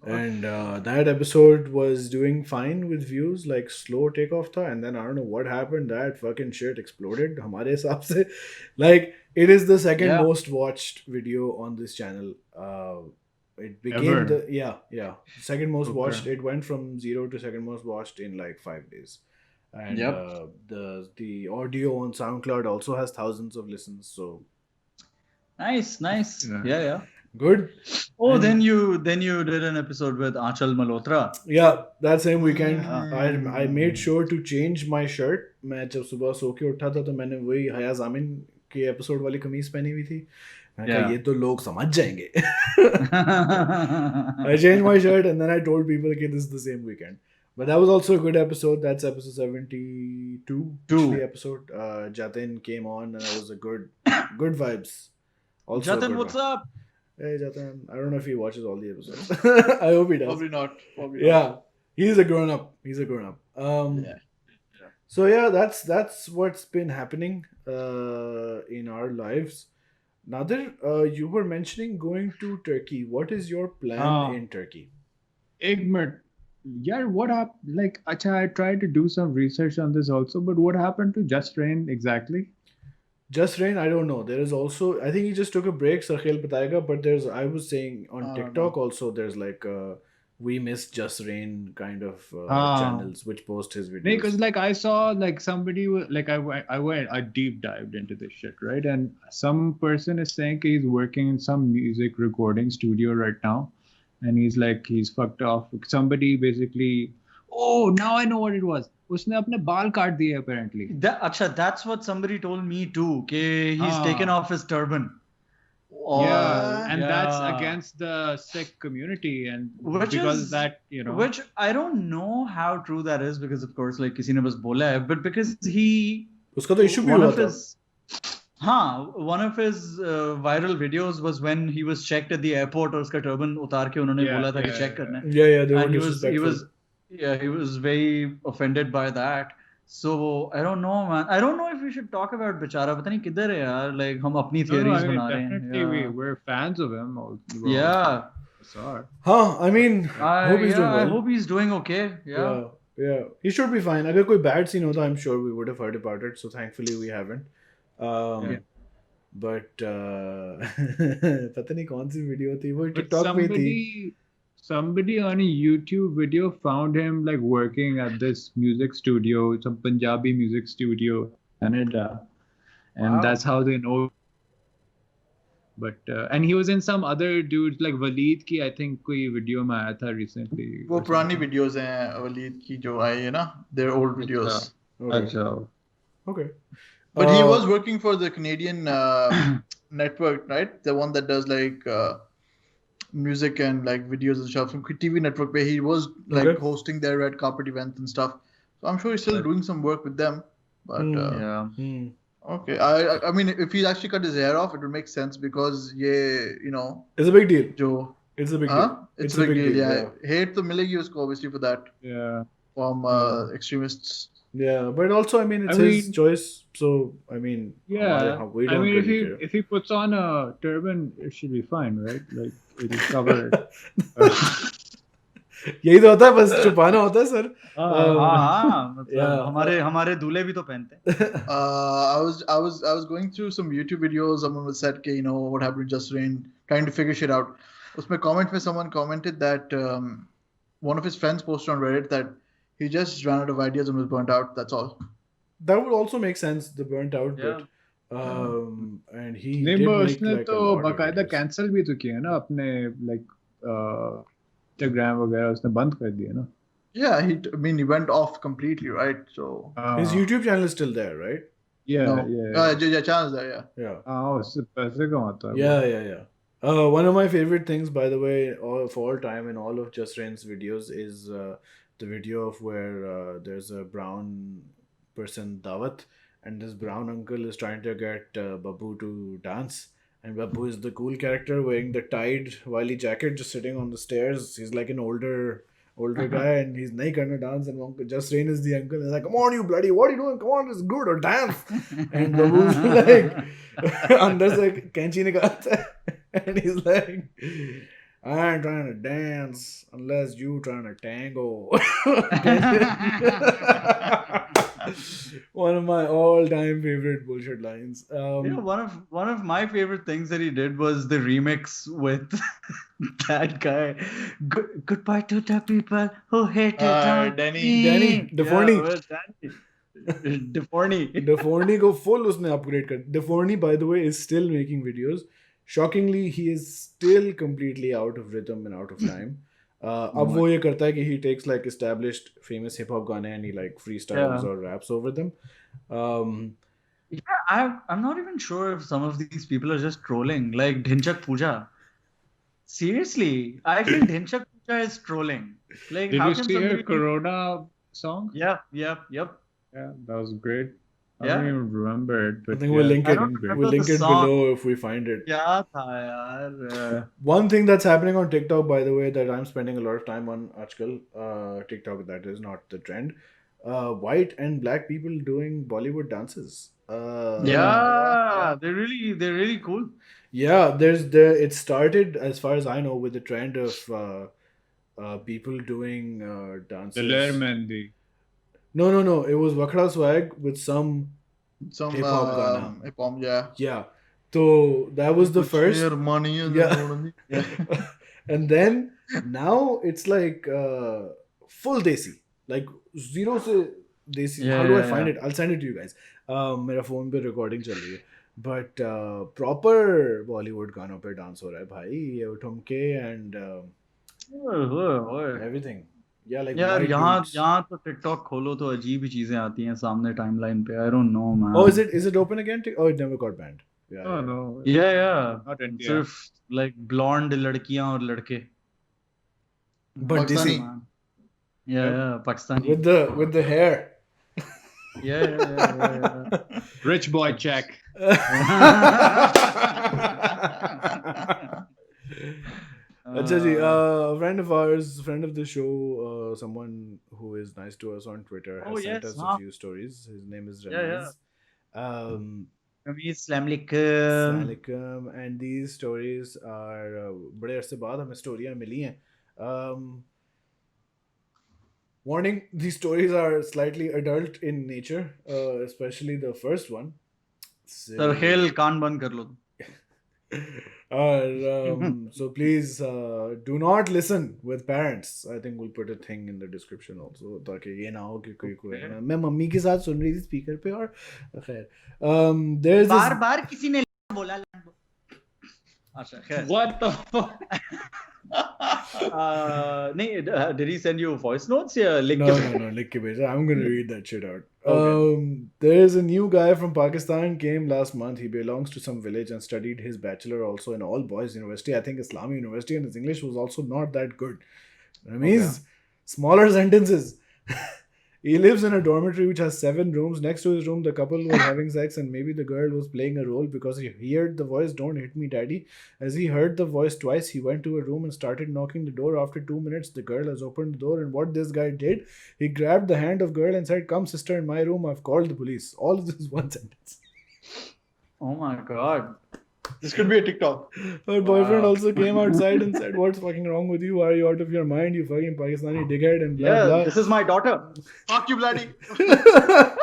And that episode was doing fine with views, like slow takeoff tha, and then I don't know what happened, that fucking shit exploded hamare hisab se. Like, it is the second Yeah. most watched video on this channel. It became Ever? second most Okay. watched. It went from 0 to second most watched in like 5 days. And Yep. The audio on SoundCloud also has thousands of listens, so nice yeah good. oh then you did an episode with Aanchal Malhotra Yeah, that same weekend I made sure to change my shirt. मैं जब सुबह सो के उठा था तो मैंने वही हया जामिन के एपिसोड वाली कमीज पहनी हुई थी. मैंने कहा Yeah. ये तो लोग समझ जाएंगे. I changed my shirt and then I told people that this is the same weekend. But that was also a good episode. That's episode 72. The episode Jatin came on and that was a good vibes. Also Jatin, good what's vibe. up? Hey Jatin, I don't know if he watches all the episodes. I hope he does. Probably not. Yeah, he's a grown up. Yeah. So yeah, that's what's been happening in our lives. Nadir, you were mentioning going to Turkey. What is your plan in Turkey? एक minute यार, what happened? Like, अच्छा, I tried to do some research on this also, but what happened to Just Rain exactly? Just Rain, I don't know. There is also, I think he just took a break. Sakhil batayega, but I was saying on TikTok also, there's like We Miss Just Rain kind of channels which post his videos. Because like I saw like somebody like I deep dived into this shit, right? And some person is saying he's working in some music recording studio right now, and he's fucked off. Somebody basically, oh, now I know what it was. उसने अपने बाल काट दिए apparently. Acha, that's what somebody told me too. He's taken off his turban. Yeah, and that's against the Sikh community, and which because is that, you know, which I don't know how true that is, because of course like किसी ने बस बोला है, but because he उसका तो issue भी हुआ था. one of his viral videos was when he was checked at the airport और उसका turban उतार के उन्होंने बोला था कि check करना है. Yeah, they were and disrespectful. he was very offended by that. So I don't know, man. I don't know if we should talk about बेचारा, पता नहीं किधर है यार. Like हम अपनी theories बना रहे हैं. Definitely, we're fans of him. Yeah. Sorry. I mean, hope he's doing well. I hope he's doing okay. Yeah. He should be fine. अगर कोई bad scene होता, I'm sure we would have heard about it. So thankfully we haven't. But पता नहीं कौन सी video थी वो, TikTok पे थी. Somebody on a YouTube video found him like working at this music studio, some Punjabi music studio, Canada, and that's how they know. But and he was in some other dudes like Waleed की, I think कोई video में आया था recently. वो पुरानी videos हैं वलीद की जो आई है ना, they're old videos. Okay. But he was working for the Canadian network, right? The one that does like music and like videos and stuff from TV network, where he was like hosting their red carpet events and stuff. So I'm sure he's still doing some work with them. But okay, I mean, if he actually cut his hair off, it would make sense, because you know, it's a big deal. It's a big deal. It's a big deal. Yeah, hate to milegi usko obviously for that. Yeah. From extremists. Yeah, but also, I mean, it's I his mean- choice. So, I mean, Yeah, we I don't mean, really care. if he puts on a turban, it should be fine, right? Like it'll cover it. यही तो होता है, बस छुपाना होता है sir. हाँ मतलब Yeah. हमारे दूल्हे भी तो पहनते हैं. I was going through some YouTube videos. Someone was said, you know, what happened to Just Rain, trying to figure shit out. उसमें comment में someone commented that one of his friends posted on Reddit that he just ran out of ideas and was burnt out. That's all. That would also make sense, the burnt out Yeah. bit. And he नहीं, did but make उसने like तो a lot of बाकायदा videos. Cancel भी तो किया ना अपने like Instagram वगैरह उसने बंद कर दिया ना. Yeah, I mean, he went off completely, right? So His YouTube channel is still there, right? Yeah, no, yeah. yeah, chance there, yeah. Yeah. उससे पैसे कमाता है. Yeah. One of my favorite things, by the way, of all time in all of Just Rain's videos is the video of where there's a brown person, Dawat, and this brown uncle is trying to get Babu to dance. And Babu is the cool character wearing the tied Wiley jacket, just sitting on the stairs. He's like an older guy, and he's nahi karna dance. And uncle Just Rain is the uncle. He's like, "Come on, you bloody! What are you doing? Come on, it's good or dance." And Babu's like, अंदर से कैंची निकालता है, and he's like, "I ain't trying to dance unless you trying to tango." One of my all-time favorite bullshit lines. One of my favorite things that he did was the remix with that guy. Goodbye to the people who hated Danny Deforney. Deforney. Deforney को full उसने upgrade कर. Deforney, by the way, is still making videos. Shockingly, he is still completely out of rhythm and out of time. अब वो ये करता है कि he takes like established famous hip hop गाने and he like freestyles or raps over them. Yeah, I'm not even sure if some of these people are just trolling, like Dhinchak Pooja. Seriously, I feel Dhinchak Pooja is trolling. Like, Did how you can see her somebody... Corona song? Yep. Yeah, that was great. I Yeah. don't even remember it. But I think we'll link I it. don't remember We'll link the it song. below if we find it. क्या था यार? One thing that's happening on TikTok, by the way, that I'm spending a lot of time on आजकल, TikTok, that is not the trend. White and black people doing Bollywood dances. Yeah, they're really cool. Yeah, it started, as far as I know, with the trend of people doing dances. The Lair Mehndi. No. It was Wakhda Swag with some hip hop gana. hip hop, yeah. Yeah. So that was the first. Your money is Yeah. And then now it's like full desi, like zero se desi. Yeah, How do I yeah, find yeah. it? I'll send it to you guys. मेरा phone पे recording चल रही है. But proper Bollywood गानों पे dance हो रहा है भाई, ये ठुमके and everything. Yeah, like यार white dudes. यहाँ तो TikTok खोलो तो अजीब ही चीजें आती हैं सामने टाइमलाइन पे. I don't know, man. Oh, is it open again? Oh, it never got banned. Yeah. Oh yeah. no. Yeah. Not India. सिर्फ like blonde लड़कियां और लड़के. But Pakistani. desi Yeah, Pakistani. with the hair. Yeah. Rich boy check. Acha ji, a friend of ours, friend of the show, someone who is nice to us on Twitter, has sent us a few stories. His name is Ramiz. Assalamualaikum. Assalamualaikum. And these stories are बड़े अरसे बाद हमें स्टोरियां मिली हैं. Warning: these stories are slightly adult in nature, especially the first one. Sarkhel कान बंद कर लो. So please do not listen with parents. I think we'll put a thing in the description also, ताकि ये ना हो कि कोई मैं मम्मी के साथ सुन रही थी स्पीकर पे और खैर there's this बार किसी ने बोला. अच्छा खैर. What the fuck? नहीं, did he send you voice notes? Yeah, लिख no, के. लिख के भेजा. I'm gonna read that shit out. Okay. There's a new guy from Pakistan, came last month. He belongs to some village and studied his bachelor also in all boys university. I think Islami University, and his English was also not that good. That means smaller sentences. He lives in a dormitory which has 7 rooms. Next to his room, the couple was having sex, and maybe the girl was playing a role because he heard the voice, "Don't hit me, daddy." As he heard the voice twice, he went to a room and started knocking the door. After 2 minutes, the girl has opened the door, and what this guy did, he grabbed the hand of girl and said, "Come, sister, in my room. I've called the police." All of this is one sentence. Oh my God. This could be a TikTok. Her boyfriend Wow. also came outside and said, "What's fucking wrong with you? Are you out of your mind? You fucking Pakistani dickhead," and blah Yeah, blah. this is my daughter. Fuck you, bloody.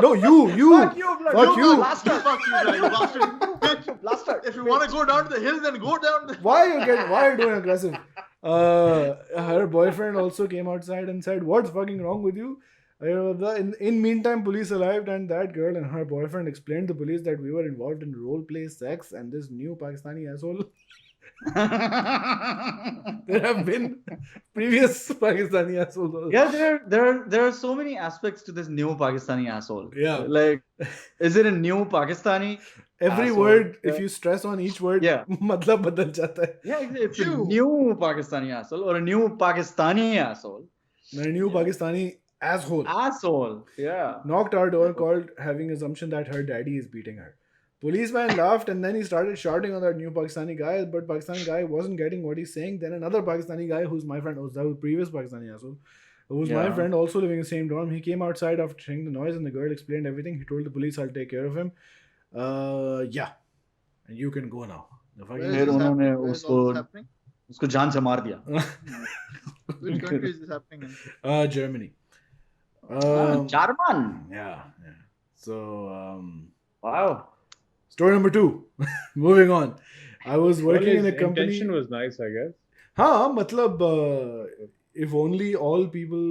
No, you. Fuck you, bloody. Fuck you. Bastard. Fuck you, bloody bastard. Bitch. Bastard. If you want to go down to the hills, then go down. Why are you doing aggressive? Her boyfriend also came outside and said, "What's fucking wrong with you?" In meantime, police arrived, and that girl and her boyfriend explained to police that we were involved in role play sex, and this new Pakistani asshole. There have been previous Pakistani assholes also. Yeah, there are so many aspects to this new Pakistani asshole. Yeah. Like, is it a new Pakistani? Every Asshole. word, Yeah. if you stress on each word, Yeah. matlab badal jata hai. Yeah, it's a New. new Pakistani asshole or a new Pakistani asshole. A new Pakistani asshole. Asshole. Yeah. Knocked our door, called, having assumption that her daddy is beating her. Policeman laughed, and then he started shouting on that new Pakistani guy, but Pakistani guy wasn't getting what he's saying. Then another Pakistani guy, who's my friend, was the previous Pakistani asshole, who was my Yeah. friend, also living in the same dorm. He came outside after hearing the noise, and the girl explained everything. He told the police, "I'll take care of him." Yeah. And you can go now. The fucking- फिर उन्होंने Where is उसको all this happening? उसको जान से मार दिया. Which country is this happening in? Germany. Jarman. Yeah. So, Wow. story number 2. Moving on. I was Well, working in his a company. intention was nice, I guess. हाँ मतलब if only all people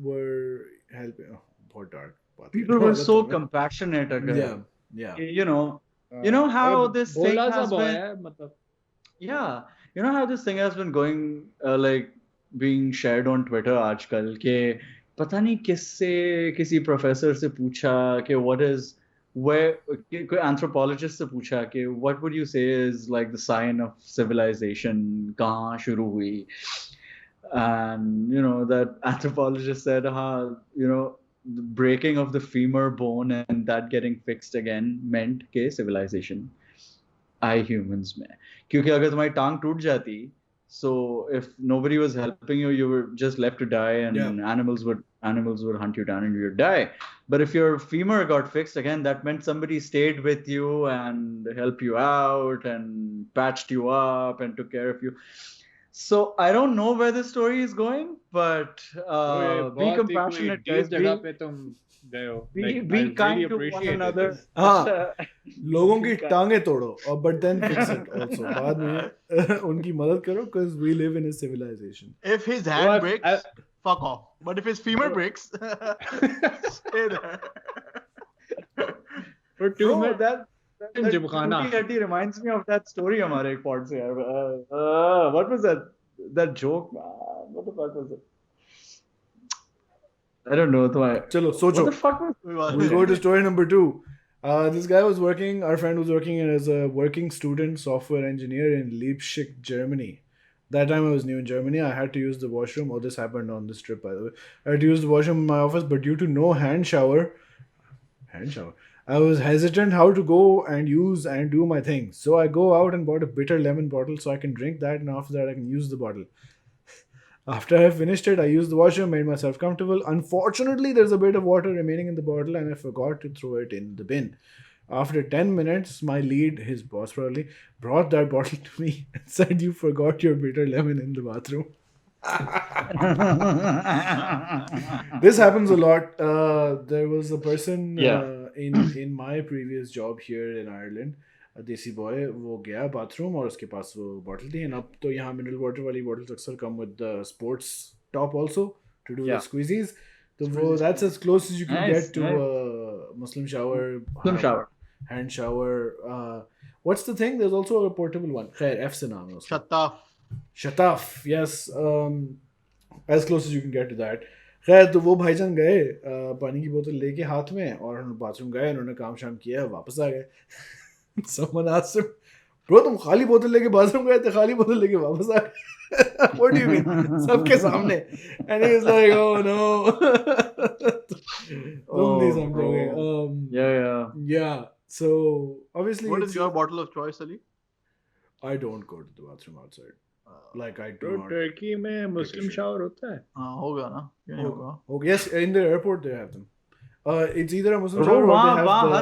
were helping. Oh, बहुत dark. बात कर People रहा were हूँ, so मतलब- compassionate. Agar. Yeah. You know how और this thing भोला सा has boy been. है, मतलब Yeah, you know how this thing has been going, like being shared on Twitter आजकल के पता नहीं किससे किसी प्रोफेसर से पूछा कि what is where कोई anthropologist से पूछा कि what would you say is like the sign of civilization कहाँ शुरू हुई, and you know that anthropologist said the breaking of the femur bone and that getting fixed again meant के civilization आई humans में, क्योंकि अगर तुम्हारी टांग टूट जाती, so if nobody was helping you, you were just left to die, and Yeah. animals would hunt you down and you would die. But if your femur got fixed again, that meant somebody stayed with you and helped you out and patched you up and took care of you. So I don't know where this story is going, but be compassionate, guys. जगह पे तुम गए हो. Be kind to one another. हाँ, लोगों की टांगे तोड़ो और but then fix it also. बाद में उनकी मदद करो because we live in a civilization. If his hand Well, breaks, fuck off. But if his femur breaks, stay there. For 2 Bro, minutes. that Gymkhana. Tutti Hatti reminds me of that story हमारे एक pod से यार. What was that joke, man? What the fuck was it? I don't know. चलो What सोचो. the fuck was We go to story number 2. This guy was working, our friend was working as a working student software engineer in Leipzig, Germany. That time I was new in Germany. I had to use the washroom. Oh, this happened on this trip, by the way. I had to use the washroom in my office, but due to no hand shower, I was hesitant how to go and use and do my thing. So I go out and bought a bitter lemon bottle so I can drink that, and after that I can use the bottle. After I finished it, I used the washroom, made myself comfortable. Unfortunately, there's a bit of water remaining in the bottle and I forgot to throw it in the bin. After 10 minutes, my lead, his boss probably, brought that bottle to me and said, "You forgot your bitter lemon in the bathroom." This happens a lot. There was a person in my previous job here in Ireland, a देसी boy, वो गया bathroom और उसके पास वो bottle थी. And अब तो यहाँ मिनरल वाटर वाली बॉटल्स अक्सर come with the sports top also to do the squeezes. तो वो that's as close as you can get to Muslim shower, hand shower. What's the thing? There's also a portable one. खैर F से नाम है उसका. Shataf, yes. As close as you can get to that. खैर तो वो भाईजान गए पानी की बोतल लेके हाथ में और बाथरूम गए, उन्होंने काम शाम किया, वापस आ गए. Someone asked him, "Bro, तुम खाली बोतल लेके बाथरूम गए थे, खाली बोतल लेके वापस आ गए?" What do you mean? सबके सामने. And he was like, oh no. तुम नहीं समझोगे. Yeah. So obviously, What is your bottle of choice, Ali? I don't go to the bathroom outside. Like I do तो not. टर्की में Muslim shower होता है. हाँ होगा ना, क्यों नहीं होगा? Okay, yes, in the airport they have them. It's either a Muslim Bro, shower or they have वहाँ the.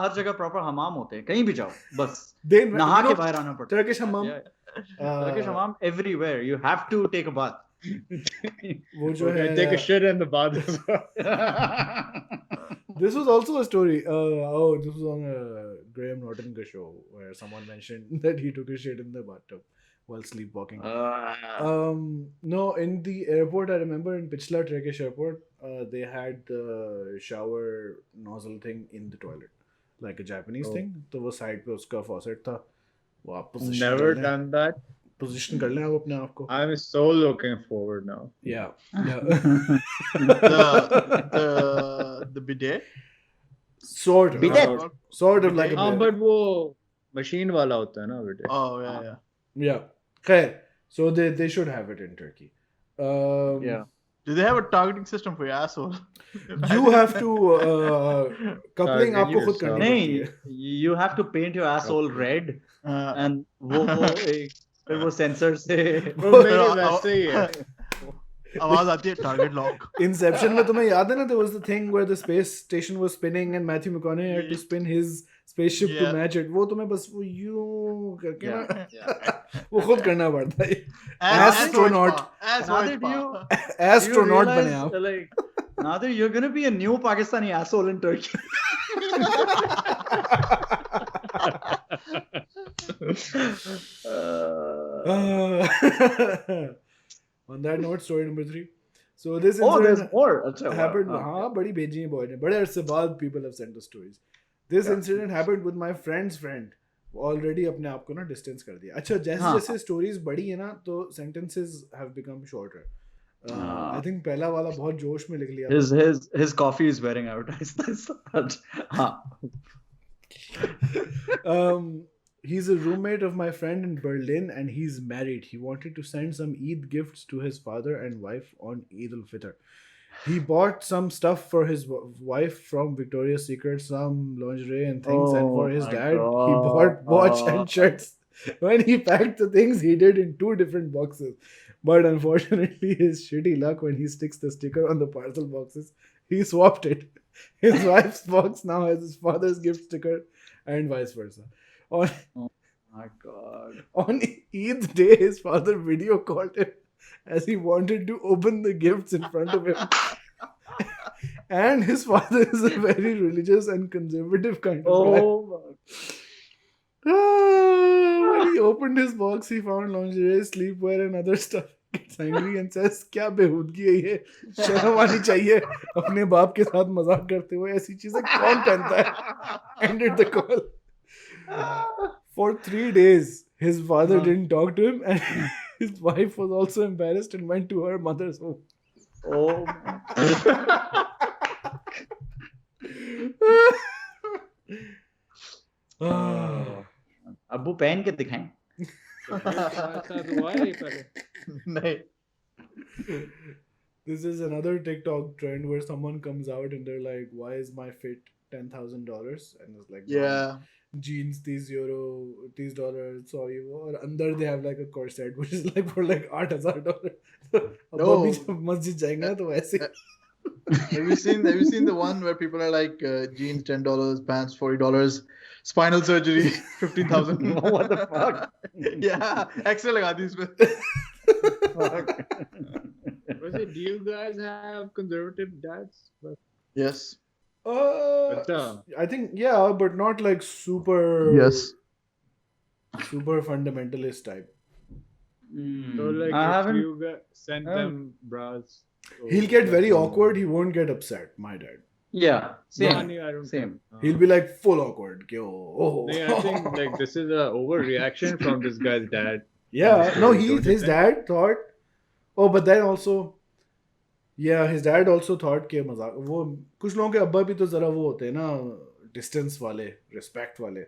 हर जगह प्रॉपर हमाम होते हैं. कहीं भी जाओ, बस They नहा के बाहर आना पड़ता है. Turkish hammam. Turkish hammam everywhere. You have to take a bath. वो जो है. Take a shit in the bathroom. This was also a story. This was on a Graham Norton show where someone mentioned that he took a shit in the bathtub while sleepwalking. No, in the airport, I remember in Pichla Turkish airport, they had the shower nozzle thing in the toilet, like a Japanese thing. तो वो side पे उसका faucet था. वो आप position Never कर लें. done that. Position कर लें आप अपने आप को. I'm so looking forward now. Yeah. The bidet. Sort of. Bidet? Sort of like a हाँ, bidet. but वो machine वाला होता है ना बेटे. Oh yeah. Yeah. Khair. So they should have it in Turkey. Yeah. Do they have a targeting system for your asshole? You have to coupling Target आपको खुद करनी yourself. पड़ती है. नहीं, you have to paint your asshole red and वो फिर वो sensor से वो मेरे वैसे ही है. आवाज आती है target lock. Inception में तुम्हें याद है ना, there was the thing where the space station was spinning and Matthew McConaughey had to spin his spaceship to Yeah. match it. वो तुम्हें बस वो यूं करके ना Yeah. वो खुद करना पड़ता है. Astronaut. Nadir, do you Astronaut बने realize, आप. like, Nadir, you're gonna be a new Pakistani asshole in Turkey. On that note, story number 3. So this Oh, there's incident more. अच्छा, wow. happened. हाँ. हाँ, बड़ी भेजी है boy ने. बड़े अरसे बाद people have sent us stories. This incident happened with my friend's friend. Already अपने आप को ना distance कर दिया. अच्छा, जैसे हाँ. जैसे stories बढ़ी है ना, तो sentences have become shorter. हाँ. I think पहला वाला बहुत जोश में लिख लिया. His coffee is wearing out. हाँ. He's a roommate of my friend in Berlin and he's married. He wanted to send some Eid gifts to his father and wife on Eid al-Fitr. He bought some stuff for his wife from Victoria's Secret, some lingerie and things, and for his my dad, he bought watch and shirts. When he packed the things, he did in 2 different boxes. But unfortunately, his shitty luck, when he sticks the sticker on the parcel boxes, he swapped it. His wife's box now has his father's gift sticker and vice versa. Oh my God. On Eid day, his father video called him as he wanted to open the gifts in front of him. And his father is a very religious and conservative kind of guy. Oh my. When he opened his box, he found lingerie, sleepwear, and other stuff. He gets angry and says, "क्या बेहूदगी है ये? शर्म आनी चाहिए अपने बाप के साथ मजाक करते हुए ऐसी चीजें कौन पहनता है?" Ended the call. For 3 days, his father didn't talk to him, and his wife was also embarrassed and went to her mother's home. Oh. अब्बू पहन के दिखाएं. नहीं. This is another TikTok trend where someone comes out and they're like, "Why is my fit $10,000?" And it's like, Yeah. jeans €30, $30, sorry, और अंदर they have like a corset which is like for like $8,000. अब No. अभी जब मस्जिद जाएंगे ना तो वैसे. Have you seen the one where people are like jeans $10, pants $40, spinal surgery 15,000? What the fuck? Yeah, X-ray लगा दी इसमें. Do you guys have conservative dads? Yes. I think yeah, but not like super fundamentalist type. So like I if haven't. you send them bras. so- He'll get very awkward. He won't get upset. My dad. Yeah. Same. No, I don't Same. He'll be like full awkward. Ki, oh. I think like this is a overreaction from this guy's dad. Yeah. No, Don't you his think? dad thought. Oh, but then also. Yeah, his dad also thought कि मजाक वो कुछ लोगों के अब्बा भी तो जरा वो होते हैं ना डिस्टेंस वाले रिस्पेक्ट वाले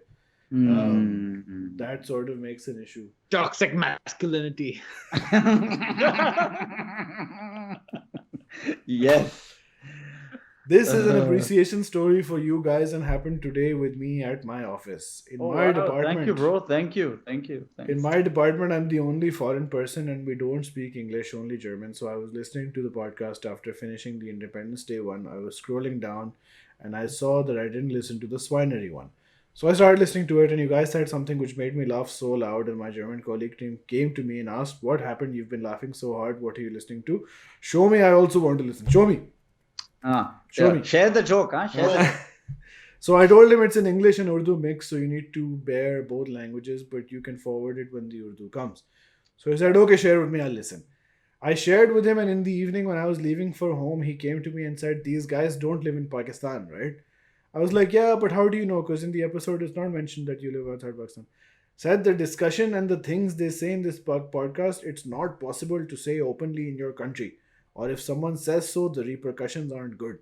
That sort of makes an issue. Toxic masculinity. Yes. This is an appreciation story for you guys and happened today with me at my office. In my department. Thank you, bro. Thank you. Thanks. In my department, I'm the only foreign person and we don't speak English, only German. So I was listening to the podcast after finishing the Independence Day one. I was scrolling down and I saw that I didn't listen to the Swinery one. So I started listening to it and you guys said something which made me laugh so loud, and my German colleague team came to me and asked, "What happened? You've been laughing so hard. What are you listening to? Show me. I also want to listen. Show me." Show me. Share the joke, huh? Share the So I told him it's an English and Urdu mix, so you need to bear both languages, but you can forward it when the Urdu comes. So he said, "Okay, share with me, I'll listen." I shared with him, and in the evening when I was leaving for home, he came to me and said, "These guys don't live in Pakistan, right?" I was like, "Yeah, but how do you know? Because in the episode it's not mentioned that you live outside Pakistan." Said the discussion and the things they say in this podcast, it's not possible to say openly in your country. Or if someone says so, the repercussions aren't good.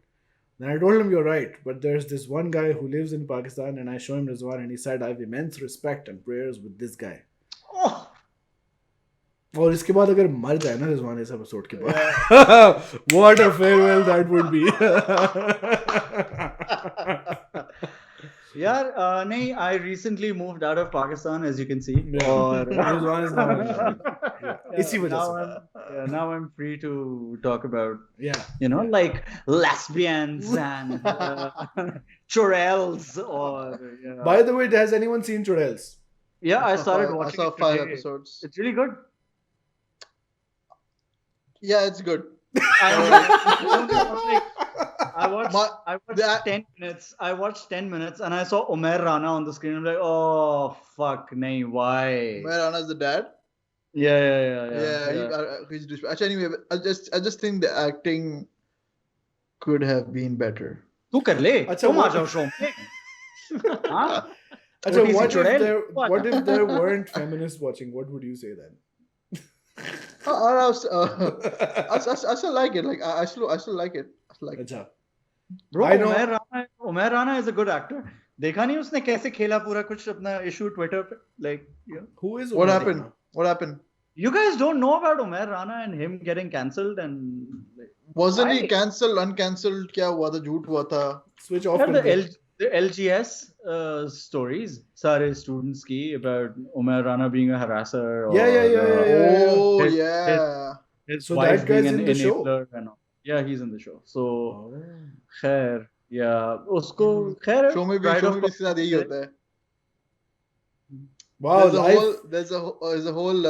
Then I told him, "You're right, but there's this one guy who lives in Pakistan," and I show him Rizwan, and he said, "I have immense respect and prayers with this guy." Oh. और इसके बाद अगर मर जाए ना रिजवान इस episode के बाद, what a farewell that would be. यार नहीं, I recently moved out of Pakistan, as you can see. और रिजवान is now इसी वजह से. Now I'm free to talk about, Yeah. like lesbians and chorels or. By the way, has anyone seen Chorels? Yeah, I started watching. I saw it 5 today. episodes. It's really good. Yeah, it's good. I watched 10 minutes. I watched 10 minutes and I saw Umair Rana on the screen. I'm like, oh fuck, nahi, why? Umair Rana is the dad. Yeah. He's actually, anyway, I just think the acting could have been better. तू कर ले. अच्छा, तुम आ जाओ show में. हाँ? अच्छा, OTC what Chorel? if there weren't feminists watching? What would you say then? I still like it. Like I still like it. I still like it. अच्छा. Bro, I know. Umair Rana is a good actor. देखा नहीं उसने कैसे खेला पूरा कुछ अपना issue Twitter पे? Like, Who is What Umair happened? Rana? What happened? You guys don't know about Umair Rana and him getting cancelled and like, Wasn't why? he cancelled, uncancelled? क्या हुआ था? झूठ हुआ था? Switch off. Sir, कर दो. the LGS stories सारे students की about Umair Rana being a harasser or Yeah. Oh his- yeah. his So wife that guy's being an in the show? enabler and all. Yeah, he's in the show. So Oh. खैर, yeah, उसको खैर Show में भी इसके साथ यही होता है. Wow, life. There's a whole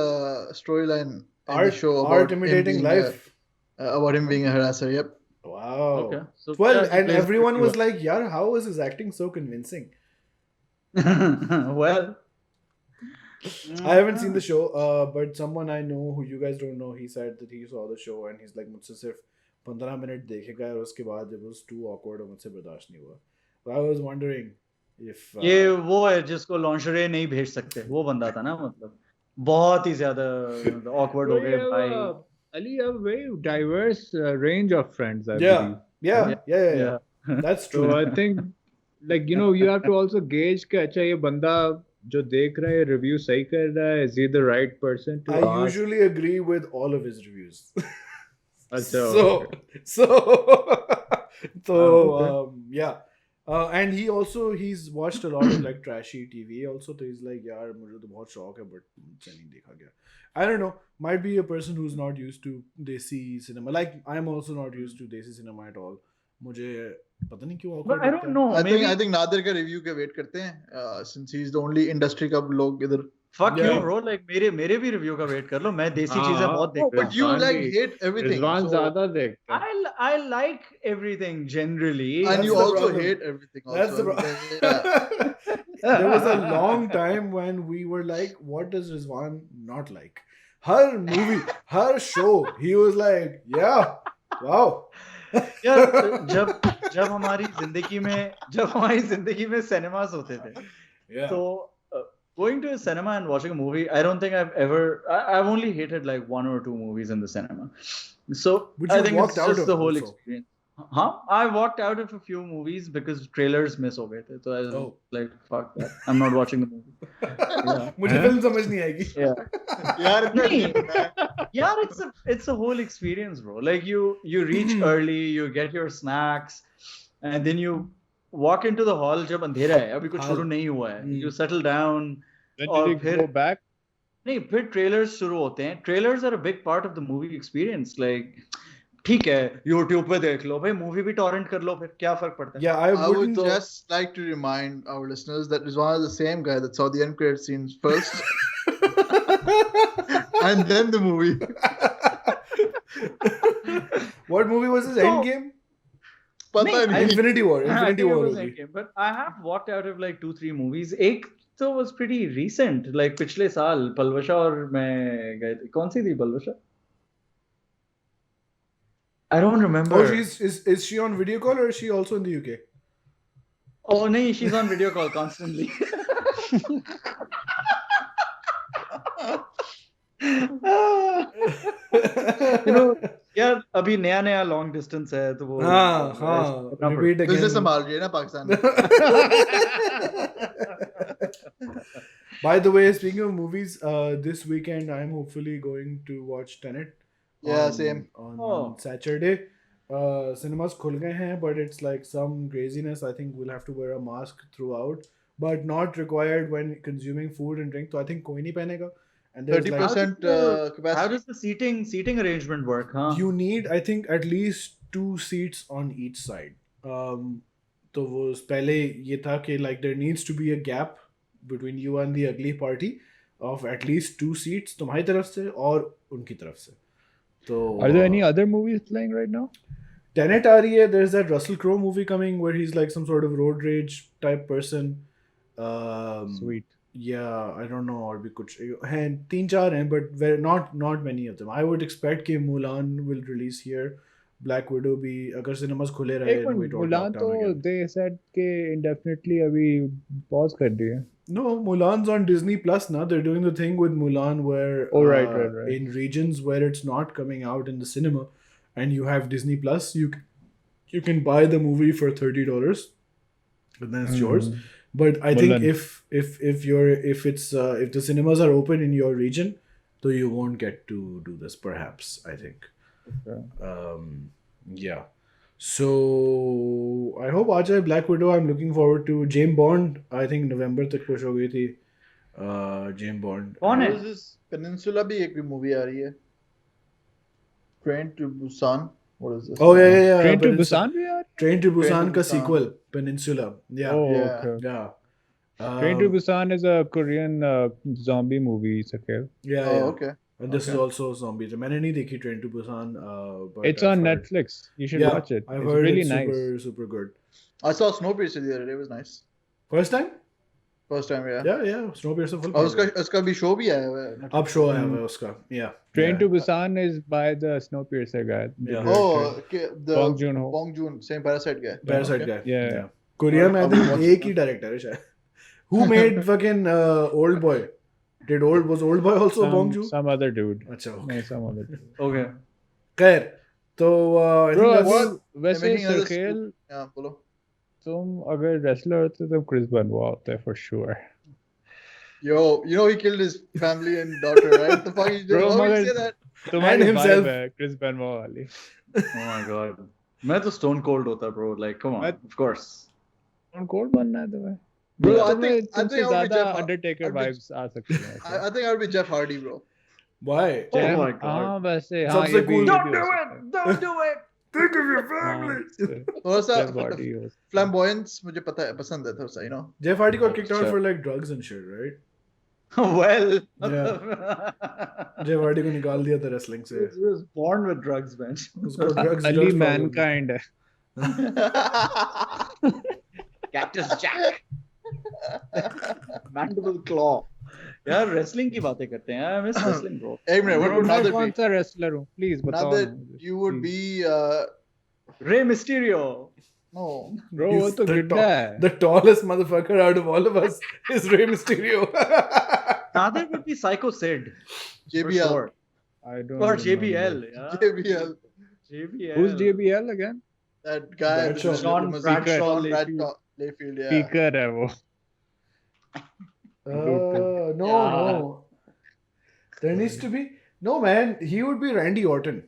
storyline in the Art, show about art him imitating being life. about him being a harasser. Yep. Wow. Okay. So Well, yeah, and he plays everyone pretty was like, "Yeah, how is his acting so convincing?" well. I haven't seen the show, but someone I know who you guys don't know, he said that he saw the show and he's like, मुझसे सिर्फ 15 minute देखेगा और उसके बाद it was too awkward और मुझसे बर्दाश्त नहीं हुआ. So I was wondering if ये वो है जिसको लॉन्जरे नहीं भेज सकते, वो बंदा था ना, मतलब बहुत ही ज्यादा awkward हो गए भाई. Ali, you have a very diverse range of friends, I Yeah. believe. Yeah. That's true. So I think, like, you have to also gauge कि अच्छा ये बंदा जो देख रहा है review सही कर रहा है, is he the right person to I ask? usually agree with all of his reviews. अच्छा, So yeah. And he's watched a lot of like trashy TV also, so he's like, यार मुझे तो बहुत शौक है but मुझसे नहीं देखा गया. I don't know, might be a person who's not used to desi cinema. Like I'm also not used to desi cinema at all. मुझे पता नहीं क्यों awkward But I लगता don't है. know. I think Nadir का review का wait करते हैं since he's the only industry का लोग इधर. Fuck Yeah. you, bro. Like मेरे भी review का wait कर लो. मैं देसी हाँ, चीजें बहुत हाँ. देखता हूँ. But you like hate everything. Rizwan so- ज्यादा देखता है. I like everything generally. and That's you the also problem. hate everything. Also. That's the problem. There was a long time when we were like, what does Rizwan not like? Her movie, her show, he was like, yeah, wow. यार जब हमारी जिंदगी में cinemas होते थे. Yeah. So going to a cinema and watching a movie, I don't think I've only hated like 1 or 2 movies in the cinema. So Which I you think walked it's out just of the whole also. experience. Huh? I walked out of a few movies because trailers miss हो गए थे. So I was Oh. like, fuck that. I'm not watching the movie. Yeah. मुझे film समझ नहीं आएगी. Yeah. यार इतना नहीं. deep है. Yeah, it's a whole experience, bro. Like you reach early, you get your snacks, and then you walk into the hall जब अंधेरा है, अभी कुछ Hall. शुरू नहीं हुआ है. You settle down. Then और did you फिर go back? नहीं, फिर trailers शुरू होते हैं. Trailers are a big part of the movie experience. Like ठीक है, YouTube पे देख लो भाई, मूवी भी टॉरेंट कर लो, फिर क्या फर्क पड़ता है? Yeah, I I would wouldn't. just like to remind our listeners that Rizwan is the same guy that saw the end credit scenes first and then the movie. What movie was this? So- Endgame? पता नहीं, नहीं. Infinity War. I Infinity think it War was होगी. Endgame, but I have walked out of like 2-3 movies. एक तो was pretty recent, like पिछले साल पलवशा और मैं गए थे. कौन सी थी Palwasha? I don't remember. Oh, is she on video call or is she also in the UK? Oh नहीं, she's on video call constantly. You know, यार अभी नया लॉन्ग डिस्टेंस है तो वो हाँ, repeat again. Business संभाल रही है ना पाकिस्तान में. By the way, speaking of movies, this weekend I'm hopefully going to watch Tenet. Yeah, same. On Oh. Saturday. Cinemas khul gaye hain, but it's like some craziness. I think we'll have to wear a mask throughout, but not required when consuming food and drink. So I think koi nahi pehenega. And there's like 30% How capacity. does the seating arrangement work, huh? you need, I think, at least 2 seats on each side. तो वो पहले ये था कि like there needs to be a gap between you and the ugly party of at least 2 seats तुम्हारी तरफ से और उनकी तरफ से. तो Are there any other movies playing right now? Tenet आ रही है. There's that Russell Crowe movie coming where he's like some sort of road rage type person. Sweet. Yeah, I don't know और भी कुछ हैं 3-4 हैं but very not many of them. I would expect कि Mulan will release here. Black Widow भी अगर cinemas खुले रहे एक and we minute, don't Mulan lock तो down again. they said के indefinitely अभी pause कर दिए. No, Mulan's on Disney Plus now. They're doing the thing with Mulan where Oh, right. in regions where it's not coming out in the cinema and you have Disney Plus, you can buy the movie for $30 and then it's yours. But I think Mulan. if the cinemas are open in your region, so you won't get to do this perhaps, I think. Okay. Yeah. So I hope आ जाए Black Widow. I'm looking forward to James Bond. I think November तक push हो गई थी. James Bond. कौन है? What is this? Peninsula भी एक भी movie आ रही है. Train to Busan. What is this? Oh yeah. Train to Peninsula. Busan भी यार? Train to Busan to का Busan. sequel. Peninsula. Yeah. Oh, Yeah. okay. Yeah. Train to Busan is a Korean zombie movie, Sakil. Yeah. Oh, yeah. okay. And this is Okay. also zombies. मैंने नहीं देखी Train to Busan. But It's I've on heard- Netflix. You should Yeah, watch it. I've It's heard really it's nice. super good. I saw Snowpiercer the other day. It was nice. First time? First time, yeah. Yeah. Snowpiercer full. और उसका भी show भी आया हुआ है. अब show आया हुआ है उसका. Yeah. Train yeah. to Busan is by the Snowpiercer guy. the Yeah. director. Oh, okay. The Bong Joon-ho. Bong Joon, same Parasite guy. Parasite Okay. guy. Yeah. Korea में I अब think watch एक ही director है शायद. Who made fucking Old Boy? Was Old Boy also Bong Joon? Some other dude. अच्छा. Okay. No, some other dude. Okay. खैर तो I Bro, think अगर that's वैसे Making another Sarkeel, Yeah, बोलो. तुम अगर wrestler होते तो Chris Benoit होते for sure. Yo, you know he killed his family and daughter, right? The fuck you Bro, doing? Why would you मगर- say that? तुम्हारी himself. vibe है Chris Benoit वाली. Oh my god. मैं तो Stone Cold होता, bro. Like, come on. मैं- Of course. Stone Cold बनना है तुम्हें. Bro, I तुम्हें think तुमसे I would be ज़्यादा Jeff- Undertaker I'd be- vibes आ सकती हैं. I think I would be Jeff Hardy, bro. why? Oh my God. हाँ वैसे हाँ सबसे ये भी cool- ये Don't भी do हो it! सकता है. Don't do it! Think of your हाँ, थोड़ा सा Jeff Hardy हो सकता है. flamboyance मुझे पता है पसंद है थोड़ा सा, you know. Jeff Hardy got kicked out Sure. for like drugs and shit, right? Well. Jeff Hardy को निकाल दिया था wrestling से. He was born with drugs, man. उसको drugs Ali problem. Mankind है. Cactus Jack. Mandible Claw. यार wrestling की बातें करते हैं. I miss wrestling, bro. एक मिनट, what would मैं Nader कौन be? सा wrestler हूँ? Please बताओ. Nader, मुझे, you would please. be Rey Mysterio. no. Bro वो He's तो the गिड्डा है. The tallest motherfucker out of all of us is Rey Mysterio. Nader would be Psycho Sid. For JBL. sure. I don't Or remember. JBL. Yeah. JBL. JBL. Who's JBL again? That guy. Bradshaw. Sean Bradshaw Bradshaw Layfield. Yeah. Speaker है वो. No. There needs to be no man. He would be Randy Orton.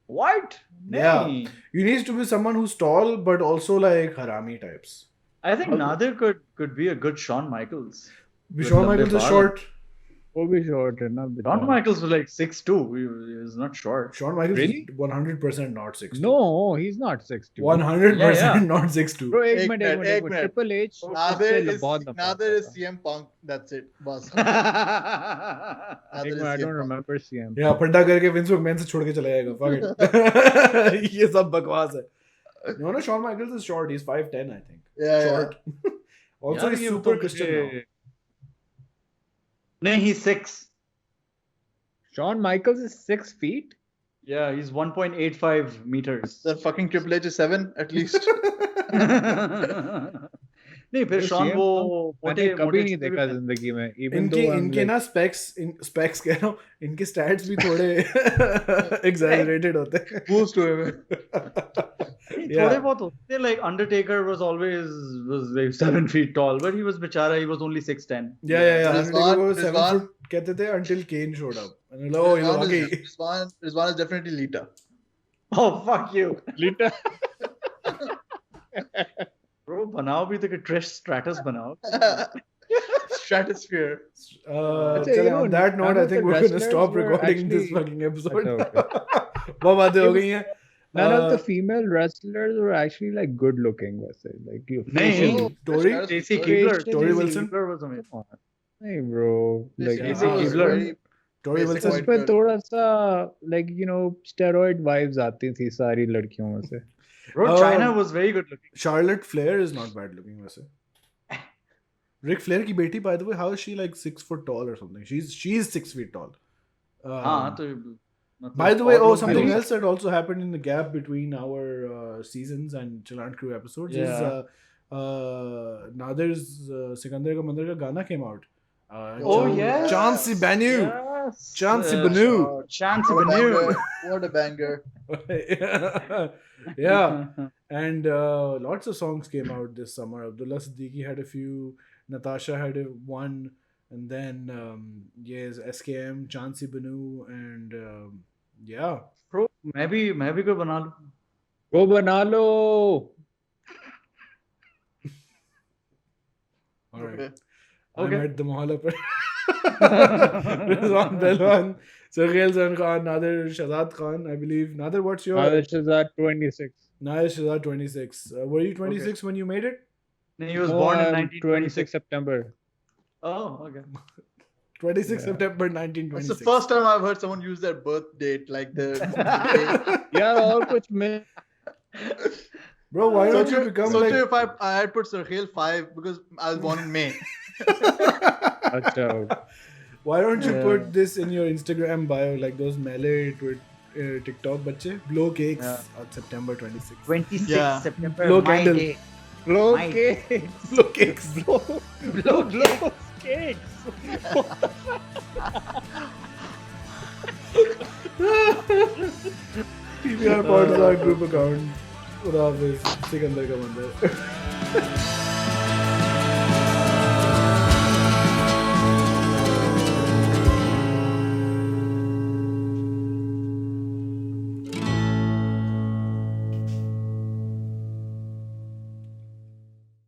What? Yeah. Nahi. You needs to be someone who's tall but also like harami types. I think Nadir could be a good Shawn Michaels. Shawn Michaels is short. वो भी short है ना. Shawn Michaels was like 6'2". He was not short. Shawn Michaels Really? is 100% not 6'2". No, he's not 6'2". 100% Yeah. not 6'2". Bro, एक एक minute. Minute. Triple H. Nadir is CM Punk. That's it. Bas. I don't remember CM. Yeah, पड्डा करके Vince McMahon से छोड़ के चला जाएगा. Fuck it. ये सब बकवास है. No, Shawn Michaels is short. He's 5'10", I think. Yeah. Short. Also, Yeah, he's ये super तो Christian now. No, he's 6. Shawn Michaels is 6 feet? Yeah, he's 1.85 meters. The fucking Triple H is 7 at least. नहीं फिर Shawn वो मैंने कभी नहीं देखा जिंदगी में. Even though I'm इनके like, ना specs कह रहा हूँ, इनके stats भी थोड़े exaggerated होते हैं. Boost हुए हुए. थोड़े बहुत होते हैं. Like Undertaker was like 7 feet tall, but he was बेचारा, he was only 6'10". Yeah. Rizwan- Undertaker को 7 Rizwan- foot कहते थे until Kane showed up. And like, oh, you know, okay. Rizwan is definitely Lita. Oh fuck you. Lita. Bro, बनाओ भी तो कि Trish Stratus बनाओ. Stratosphere. चले, on that note, I think we're going to stop recording this fucking episode. बहुत बातें हो गई हैं. None of the female wrestlers were actually like good looking. Like you. नहीं. Tori? Stacey Keibler. Tori Wilson? Keibler was amazing. Hey bro, like Stacey Keibler was Keibler. very Tori basic Wilson. white उसमें girl. थोड़ा सा like you know steroid vibes आती थी सारी लड़कियों में से. Bro, China was very good looking. Charlotte Flair is not bad looking वैसे. Ric Flair की बेटी, by the way, how is she like 6 foot tall or something? She's 6 feet tall. हाँ तो By the way, और लोग something भी- else that also happened in the gap between our seasons and Chalant Crew episodes is Nadir's Sikandar Ka Mandir ka Gana came out. Oh yes. Chauncey Banu. Yes. Chauncey Banu. Chauncey What a Banu. banger. What a banger. Yeah. And lots of songs came out this summer. Abdullah Siddiqui had a few. Natasha had one. And then, yes, SKM, Chauncey Banu, and yeah. Bro, मैं भी कोई बना लूं. वो बना लो. All right. Okay. I'm Okay. at the Mohalla par. Rizwan Belwan, Sarghel Zan Khan, Nadir Shazad Khan, I believe. Nadir, what's your? This is at 26. Nadir Shazad 26. Were you 26 when you made it? No, he was No, born in I'm 1926. 26 September. Oh, okay. 26 Yeah. September It's 1926. the first time I've heard someone use their birth date, like the. यार और कुछ में Bro, why don't you become so like. if I had put Sarkhel 5 because I was born in May. अच्छा. Why don't you Yeah. put this in your Instagram bio like those melee TikTok bache? Blow cakes Yeah. on September 26th. 26 Yeah. September. Blow my candle. day. Blow My- cakes. Blow cakes. Blow cakes. PBR Pods our group account. Sikandar Ka Mandir.